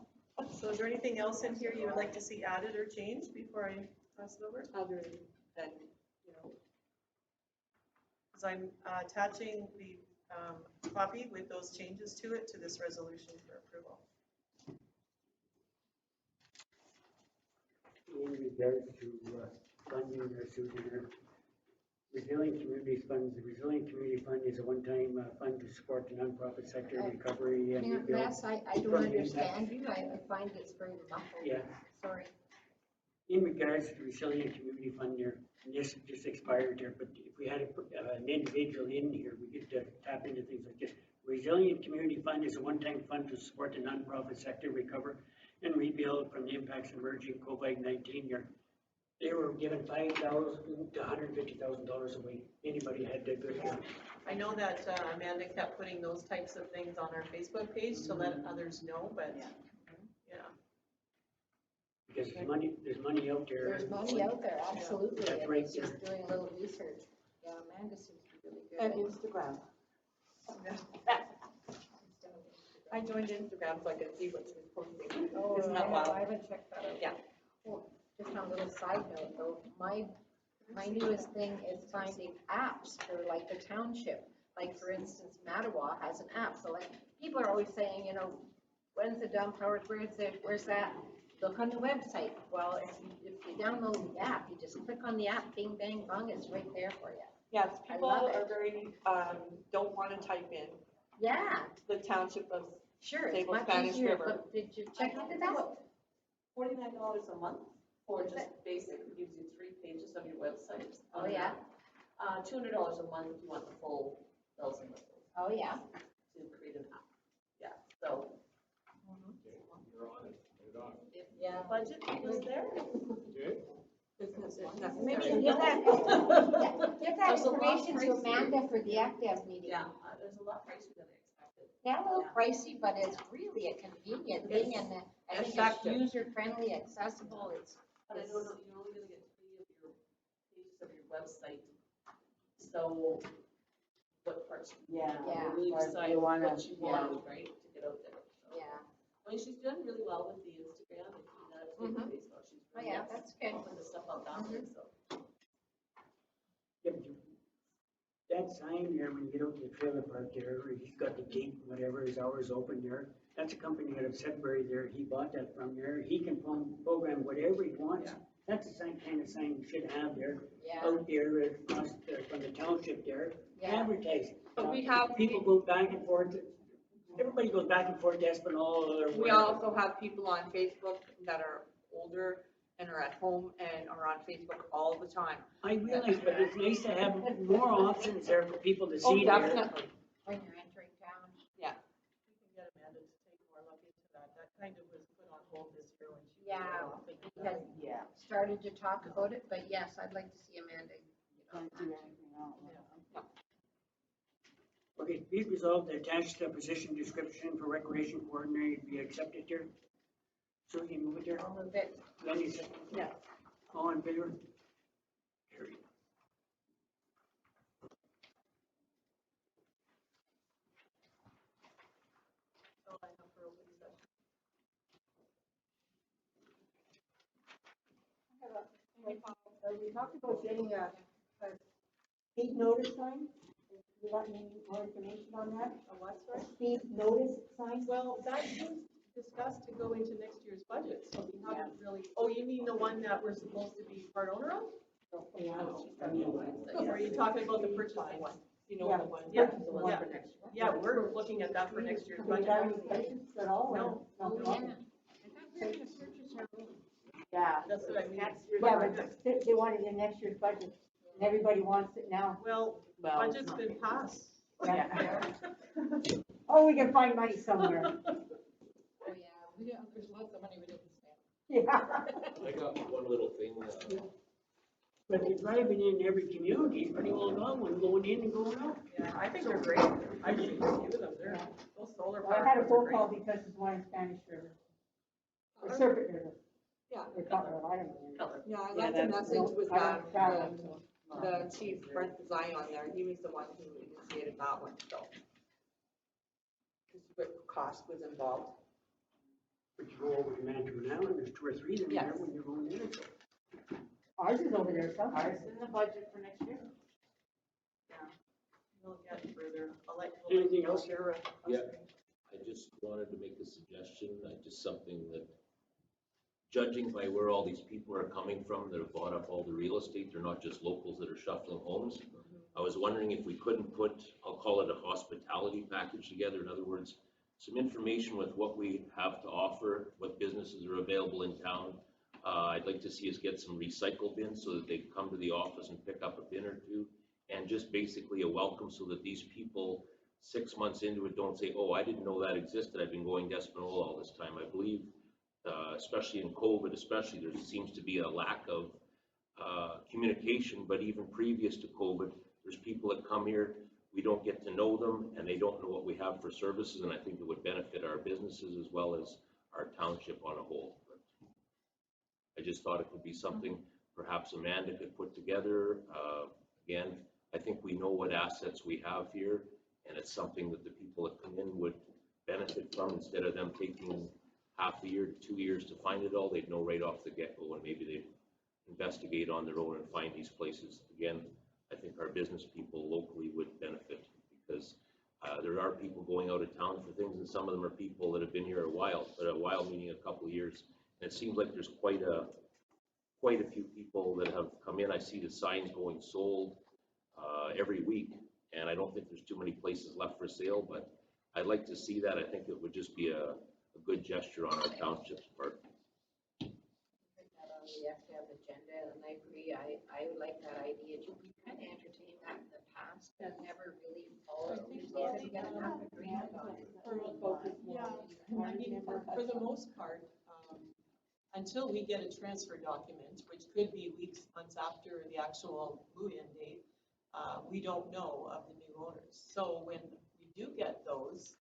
So is there anything else in here you would like to see added or changed before I pass it over? other than, you know, Because I'm attaching the copy with those changes to it to this resolution for approval. In regards to funding or souvenir, Resilient Communities Funds, the Resilient Community Fund is a one-time fund to support the nonprofit sector recovery and rebuild. Mass, I don't understand you, I find it's very muffled. Yeah. Sorry. In regards to the Resilient Community Fund there, and this just expired there, but if we had an individual in here, we could tap into things like this. Resilient Community Fund is a one-time fund to support the nonprofit sector recover and rebuild from the impacts of emerging COVID-19 year. They were giving $5,000 to $150,000 away. Anybody had to go to. I know that Amanda kept putting those types of things on our Facebook page to let others know, but, yeah. Because there's money out there. There's money out there, absolutely, That's and right it's just doing a little research. Yeah, Amanda seems to be really good. And at Instagram. I joined Instagram so I could see what she was posting. Oh, Isn't that I wild? haven't checked that out. Yeah. Well, just on a little side note though, my newest thing is finding apps for like the township. Like for instance, Mattawa has an app, so like, people are always saying, you know, when's the dump, Howard, where's that? Look on the website. Well, if you download the app, you just click on the app, bing, bang, bang, it's right there for you. Yes, I people love are it. very, don't want to type in Yeah, the township of sure, it's much Sables-Spanish easier, River. but did you check into that? $49 a month for just basic, it gives you 3 pages of your website. Oh, yeah? $200 a month if you want the full bells and whistles Oh, yeah. to create an app. Yeah, so You're on it, right on. if Yeah. budget was there, Okay? Business is Maybe necessary. give that, give that There's a lot information to pricey. Amanda for the ACDEV meeting. yeah, there's a lot pricier than I expected. Yeah, a little pricey, but it's really a convenient thing and I think it's effective. user-friendly, accessible, it's. But I don't know, you're only gonna get 3 of your pages of your website. So what parts? Yeah. Yeah. You really decide You wanna- what you want, right, to get out there. So. Yeah. I mean, she's doing really well with the Instagram and that Facebook. She's Oh, really yeah, that's good. putting the stuff out that way, so. Yeah, but that sign there, when you get out to the trailer park there, he's got the gate, whatever, his hours open there. That's a company out of Sudbury there. He bought that from there. He can program whatever he wants. Yeah. That's the same kind of sign you should have there, Yeah, out there across from the township there. yeah. Advertise. But we have, People go back and forth. Everybody goes back and forth to Espanola or we wherever. also have people on Facebook that are older and are at home and are on Facebook all the time. I realize, but it's nice to have more options there for people to Oh, see there. definitely. When you're entering town. Yeah. We can get Amanda to take more look into that. That kind of was put on hold this year when she. Yeah, we had Yeah. started to talk about it, but yes, I'd like to see Amanda. Can't do anything else. Okay, please resolve the attached position description for recreation coordinator be accepted here. So you move it there. I'll move it. Lenny, second. Yeah. All in favor? Carried. So I have for open session. We talked about getting a speed notice sign. Do you want any more information on that? A what, sorry? Speed notice sign? Well, that was discussed to go into next year's budget, so we haven't really, oh, you mean the one that we're supposed to be part owner of? Or are you talking about the purchasing one? You know, Yeah. the one. Yeah, The one yeah. for next year. Yeah, we're looking at that for next year's Have we budget. got any questions at all? or No. Oh, nothing? yeah. I thought we were gonna purchase our own. Yeah. That's what I mean. Yeah, but they want it in next year's budget, and everybody wants it now. Well, Well, it's budget's not- been passed. Yeah. Oh, we can find money somewhere. Oh, yeah, there's lots of money we didn't spend. Yeah. I got one little thing, But it's driving in every community, it's pretty well known, one going in and going out. Yeah, I think they're great. I've seen a few of them, they're, those solar Well, I power. had a ones are phone great. call because it's one in Spanish River. Or Serpent River. Yeah. Or Cutler, I don't know. Color. Yeah, I Yeah, left a that's- message with I don't travel, the chief, Brent Zion on there, he was the one who initiated that one, so. Because the cost was involved. But you go over to Mantua now, and there's 2 or 3 in there Yes. when you're going there, so. Ours is over there somewhere. Ours in the budget for next year. We'll get further, I'll let. Anything else there? Yeah. I just wanted to make a suggestion, just something that, judging by where all these people are coming from that have bought up all the real estate, they're not just locals that are shuffling homes. I was wondering if we couldn't put, I'll call it a hospitality package together. In other words, some information with what we have to offer, what businesses are available in town. I'd like to see us get some recycle bins so that they can come to the office and pick up a bin or two. And just basically a welcome so that these people 6 months into it don't say, oh, I didn't know that existed. I've been going to Espanola all this time. I believe, especially in COVID, there seems to be a lack of communication, but even previous to COVID, there's people that come here, we don't get to know them, and they don't know what we have for services, and I think it would benefit our businesses as well as our township on a whole. But I just thought it could be something perhaps Amanda could put together. Again, I think we know what assets we have here, and it's something that the people that come in would benefit from instead of them taking half a year to 2 years to find it all. They'd know right off the get-go, and maybe they'd investigate on their own and find these places. Again, I think our business people locally would benefit because there are people going out of town for things, and some of them are people that have been here a while, but a while meaning a couple of years. And it seems like there's quite a few people that have come in. I see the signs going sold every week, and I don't think there's too many places left for sale, but I'd like to see that. I think it would just be a good gesture on our township's part. We have to have agenda, and I agree, I would like that idea too. We kind of entertained that in the past, but never really followed. I think through. we We got enough agreement on it. Yeah, I mean, for the most part, until we get a transfer document, which could be weeks, months after the actual move-in date, we don't know of the new owners. So when we do get those,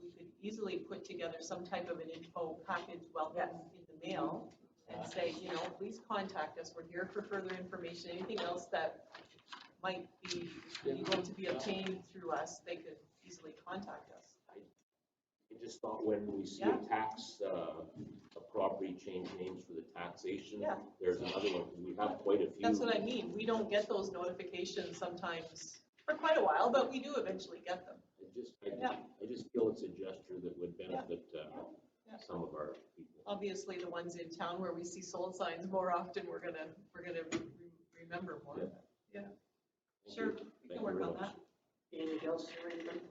we could easily put together some type of an info package welcome in the mail and say, you know, please contact us. We're here for further information. Anything else that might be able to be obtained through us, they could easily contact us. I just thought when we see a tax, a property change names for the taxation, Yeah. there's another one, because we have quite a few. That's what I mean. We don't get those notifications sometimes for quite a while, but we do eventually get them. I just feel it's a gesture that would benefit some of our people. Obviously, the ones in town where we see sold signs more often, we're gonna remember more. Yeah. Thank Sure, you. we Thank can you work very on much. that. Anything else, Raymond?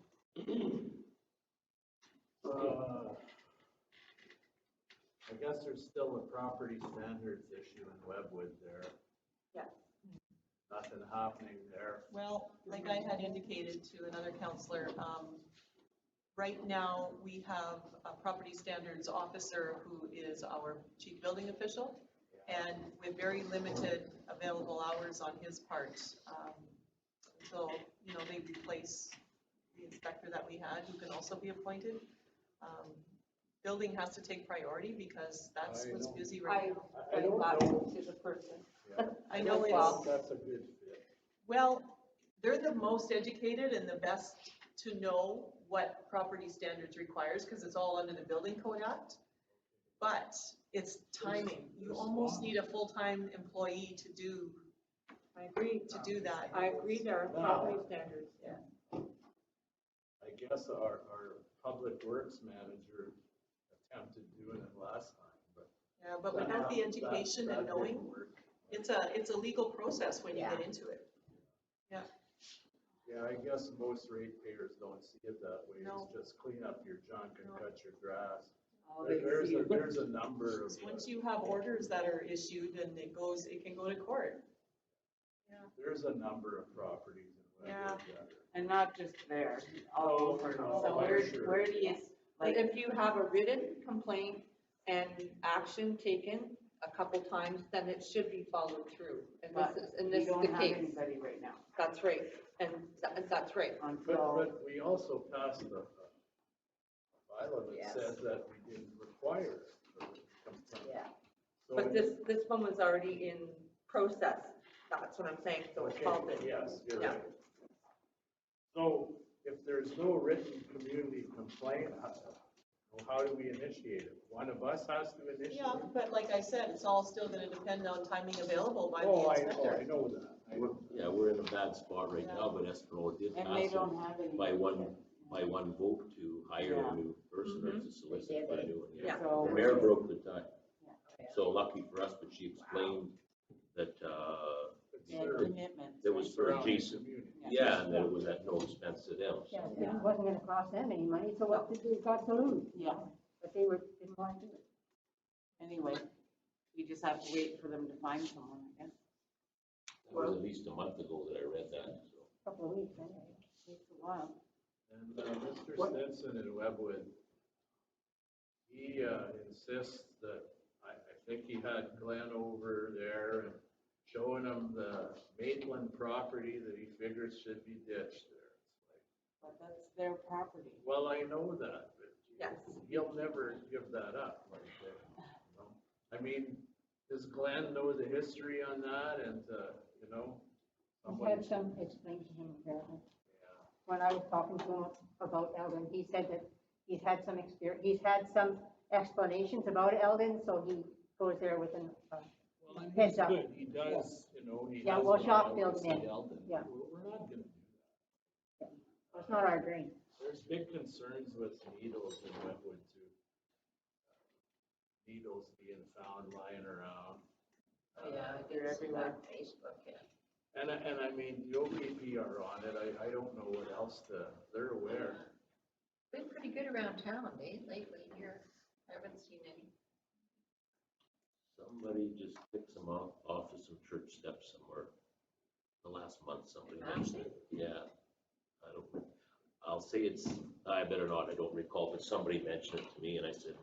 I guess there's still a property standards issue in Webwood there. Yeah. Nothing happening there. Well, like I had indicated to another counselor, right now, we have a property standards officer who is our chief building official, and with very limited available hours on his part, until, you know, they replace the inspector that we had, who can also be appointed. Building has to take priority because that's what's busy right now. I don't know. To the person. I know Well, that's a good fit. Well, they're the most educated and the best to know what property standards requires, because it's all under the Building Code Act. But it's timing. You almost need a full-time employee to do. I agree. To do that. I agree, there are property standards, yeah. I guess our public works manager attempted doing it last time, but. Yeah, but without the education and knowing, it's a legal process when you get into it. Yeah. Yeah, I guess most ratepayers don't see it that way. No. It's just clean up your junk and cut your grass. All they There's see is- there's a number of. Once you have orders that are issued, and it can go to court. There's a number of properties in Yeah. Webwood that are. And not just there, all over. No, So I'm sure. where do you, But like, if you have a written complaint and action taken a couple times, then it should be followed through. And but this is you the don't have case. anybody right now That's right. And that's right. until, But we also passed a bylaw that says that we didn't require a complaint. Yeah. So But this one was already in process. That's what I'm saying. So it's okay, called it. yes, you're Yeah. right. So if there's no written community complaint, how do we initiate it? One of us has to initiate Yeah, it? but like I said, it's all still gonna depend on timing available by the Oh, I inspector. know that. We're in a bad spot right now, but Espanola did and pass they it don't have any. by one vote to hire Yeah. a new person or to solicit for a new one. Yeah. So, The mayor broke the tie. Yeah. So lucky for us, but she explained that, they had commitments. it was for Surrounding adjacent, community. yeah, and that it was at no expense to them. Yeah, it wasn't gonna cost them any money, so what did they got to lose? Yeah, But didn't want to do it. anyway, we just have to wait for them to find someone, I guess. That was at least a month ago that I read that, so. Couple of weeks, anyway. Takes a while. And Mr. Stinson in Webwood, he insists that, I think he had Glenn over there, and showing him the Maitland property that he figures should be ditched there. It's like, But that's their property. well, I know that, but Yes. he'll never give that up like that, you know? I mean, does Glenn know the history on that and, you know? He's somebody- had some explained to him apparently. Yeah. When I was talking to him about Eldon, he said that he's had some experience, he's had some explanations about Eldon, so he goes there with an, Well, and heads he's up. good, he does, you know, he Yeah, has. we'll gone shop out build to him in. see Eldon. Yeah. We're not gonna do that. it's not our drain. There's big concerns with needles in Wetwood too. Needles being found lying around. Yeah, they're everywhere on Facebook, yeah. And I mean, the OPP are on it, I don't know what else they're aware. Been pretty good around town, lately here. I haven't seen any. Somebody just picked some off of some church steps somewhere. The last month, somebody Found mentioned it. Yeah. I'll say I better not, I don't recall, but somebody mentioned it to me and I said,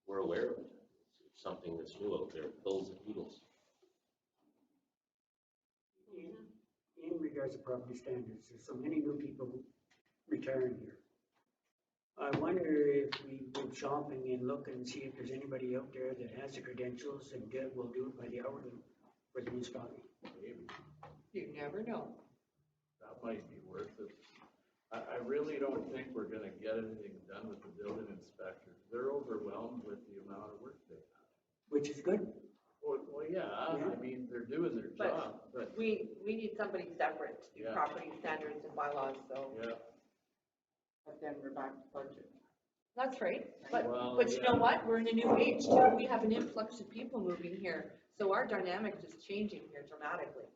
we're aware of it. It's something that's new out there, pills and needles. In regards to property standards, there's so many new people retiring here. I wonder if we go shopping and look and see if there's anybody out there that has the credentials and will do it by the hour for the municipality. Maybe, You never know. that might be worth it. I really don't think we're gonna get anything done with the building inspector. They're overwhelmed with the amount of work they have. Which is good. Well, yeah, I mean, they're doing their But job, but, We need somebody separate to do Yeah. property standards and bylaws, so. yeah. But then we're back to budget. That's right, Well, but you know yeah. what, we're in a new age too, we have an influx of people moving here, so our dynamic is changing here dramatically.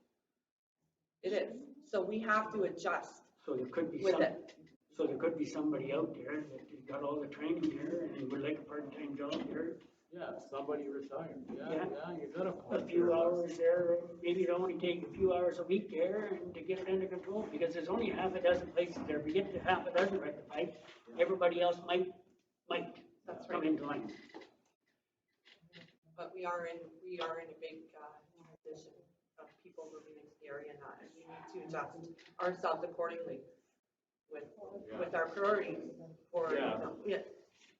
It is, so we have to adjust So there could be with it. so there could be somebody out there that got all the training here and would like a part-time job here. Yeah, somebody retired, Yeah. yeah, you got a A point few there. hours there, maybe it'll only take a few hours a week there and to get it under control, because there's only half a dozen places there. If we get to half a dozen rectified, everybody else might That's come right, into line. but we are in a big, transition of people moving into the area and that, and we need to adjust ourselves accordingly with our priorities for, Yeah.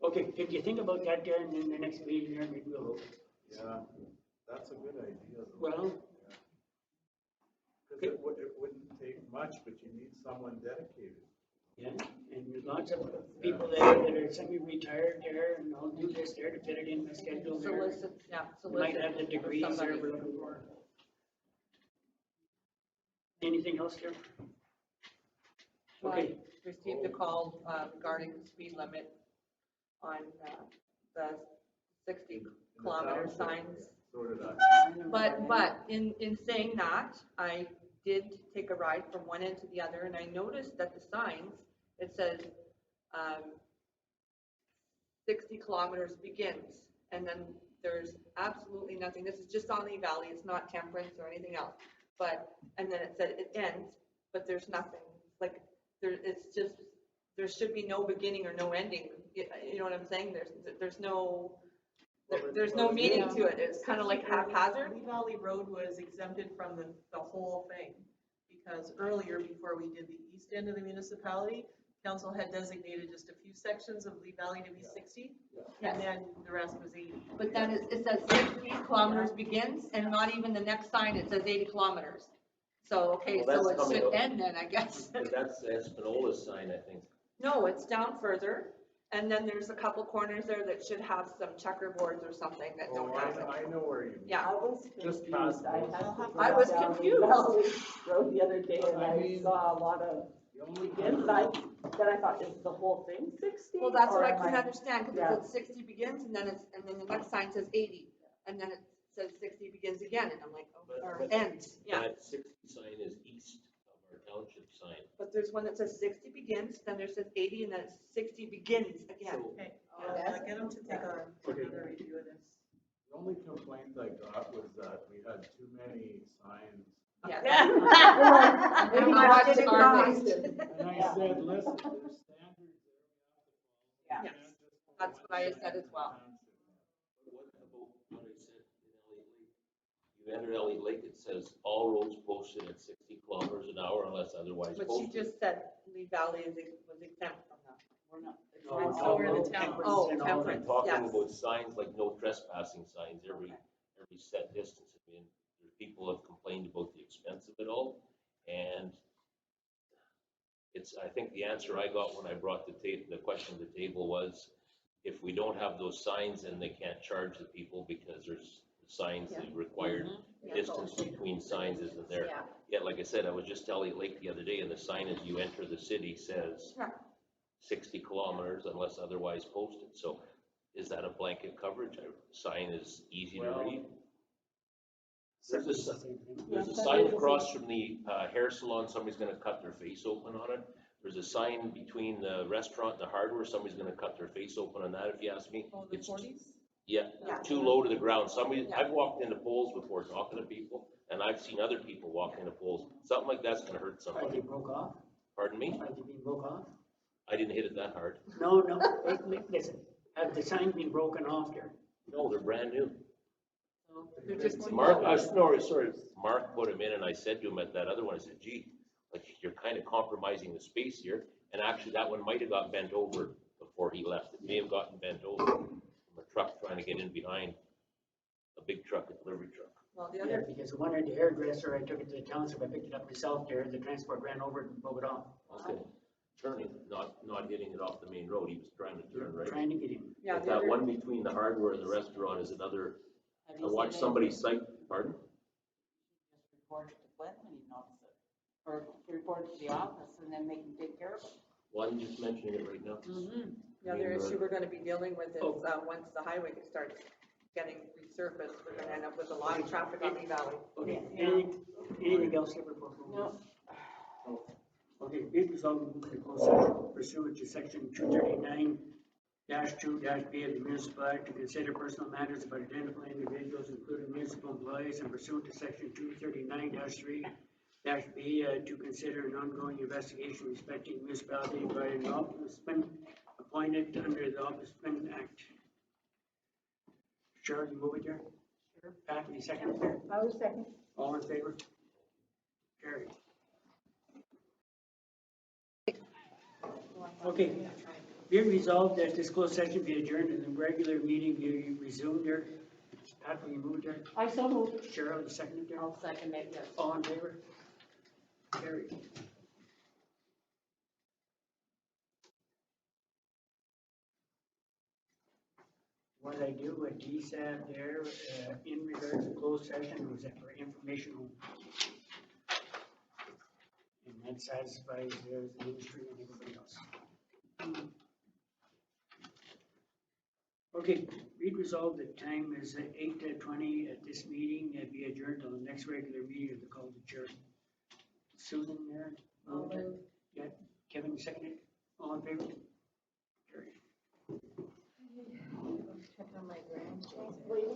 Okay, can you think about that there and then the next meeting there, maybe we'll, Yeah, that's a good idea. though. well, Because it wouldn't take much, but you need someone dedicated. yeah, and there's lots of people there that are semi-retired there and I'll do this there to fit it in my schedule there. Might have the for degrees there somebody. we're looking for. Anything else there? Okay, Received a call regarding the speed limit on the 60 kilometer signs. So did I. But in saying that, I did take a ride from one end to the other and I noticed that the signs, it says 60 kilometers begins, and then there's absolutely nothing. This is just on Lee Valley, it's not Temperance or anything else. But, and then it said it ends, but there's nothing. Like, it's just, there should be no beginning or no ending. You know what I'm saying? There's no meaning to it. It's kind of like haphazard. Lee Valley Road was exempted from the whole thing, because earlier, before we did the east end of the municipality, council had designated just a few sections of Lee Valley to be 60, Yes. and then the rest was 80. But then it says 60 kilometers begins, and not even the next sign, it says 80 kilometers. So, okay, Well, so that's it should coming up. end then, I guess. That's the Espinola's sign, I think. No, it's down further, and then there's a couple corners there that should have some checkerboards or something that don't have it. I know where you. Yeah. I was Just confused. past I those. had to I drive was down confused. Valley Road the other day and I I mean- saw a lot of The only begins, then I thought, is the whole thing 60? Well, that's what Or I am couldn't understand, because Yeah. it says 60 begins, and then the next sign says 80, and then it says 60 begins again, and I'm like, oh, or But ends, yeah. That 60 sign is east of our township sign. But there's one that says 60 begins, then there says 80, and then it's 60 begins again. So Okay, Yeah. I'll get them to take another review of this. The only complaint I got was that we had too many signs. Yeah. Maybe How I much didn't are notice they? it. And I said, listen, there's standards there we have to follow. Yeah. You can't just put That's one what I sign said in as the well. township. But what about what I said in LA, you enter Elliott Lake, it says all roads posted at 60 kilometers an hour unless otherwise But she posted. just said Lee Valley was exempt from that. We're not. No, it's Oh, all we're the road town. temperance Oh, and all I'm temperance. that. talking yes. about signs like no trespassing signs, every set distance. I mean, people have complained about the expense of it all, and I think the answer I got when I brought the question to the table was, if we don't have those signs, then they can't charge the people because there's signs that required Yeah. distance between signs isn't there. Yeah. Yet, like I said, I was just telling Lake the other day, and the sign as you enter the city says Yeah. 60 kilometers unless otherwise posted. So is that a blanket coverage? A sign is easy to Well, read. There's a, It's the si- same thing. there's a Yeah, sign that is across from the hair salon, somebody's gonna cut their face open on it. There's a sign between the restaurant and the hardware, somebody's gonna cut their face open on that, if you ask me. Oh, the It's 40s? Yeah, Yeah. too low to the ground. Somebody, Yeah. I've walked into poles before talking to people, and I've seen other people walk into poles. Something like that's gonna hurt Are they somebody. broke off? Pardon me? Are they being broke off? I didn't hit it that hard. No, listen, have the sign been broken off there? No, they're brand new. They're just going Mark, to- sorry, Mark put him in, and I said to him at that other one, I said, gee, like, you're kind of compromising the space here. And actually, that one might have got bent over before he left. It may have gotten bent over from a truck trying to get in behind a big truck, a delivery truck. Well, the Yeah, other, because the one at the hairdresser, I took it to the township, I picked it up myself there, the transport ran over it and broke it off. Okay, turning, not hitting it off the main road. He was trying to turn, right? Trying to get him. yeah, But the that other, one between the hardware and the restaurant is another, Have I you watched seen somebody's site, pardon? Just report it to Flint when you notice it, or report it to the office and then they can take care of it. Well, I'm just mentioning it right now. the other issue we're gonna be dealing with is, once the highway starts getting resurfaced, we're gonna end up with a lot of traffic on Lee Valley. Okay, anything else here before? No. Okay, be resolved to close session pursuant to section 239-2-B of the municipal act to consider personal matters about identifying individuals, including municipal employees, and pursuant to section 239-3-B to consider an ongoing investigation respecting municipality by an ombudsman appointed under the Ombudsman Act. Cheryl, you move it there? Sure. Pat, you second it there? I was second. All in favor? Carried. Okay, be it resolved that this closed session be adjourned and the regular meeting be resumed there. Pat, will you move it there? I so moved. Cheryl, you second it there? I'll second it, yes. All in favor? Carried. What I do with DSAB there, in regards to closed session, was that for informational. And that satisfies the industry and everybody else. Okay, read resolved that time is 8:20 at this meeting, be adjourned till the next regular meeting of the call to chair. Susan there? Yeah, Kevin, seconded, all in favor? Carried. Check on my grandchildren.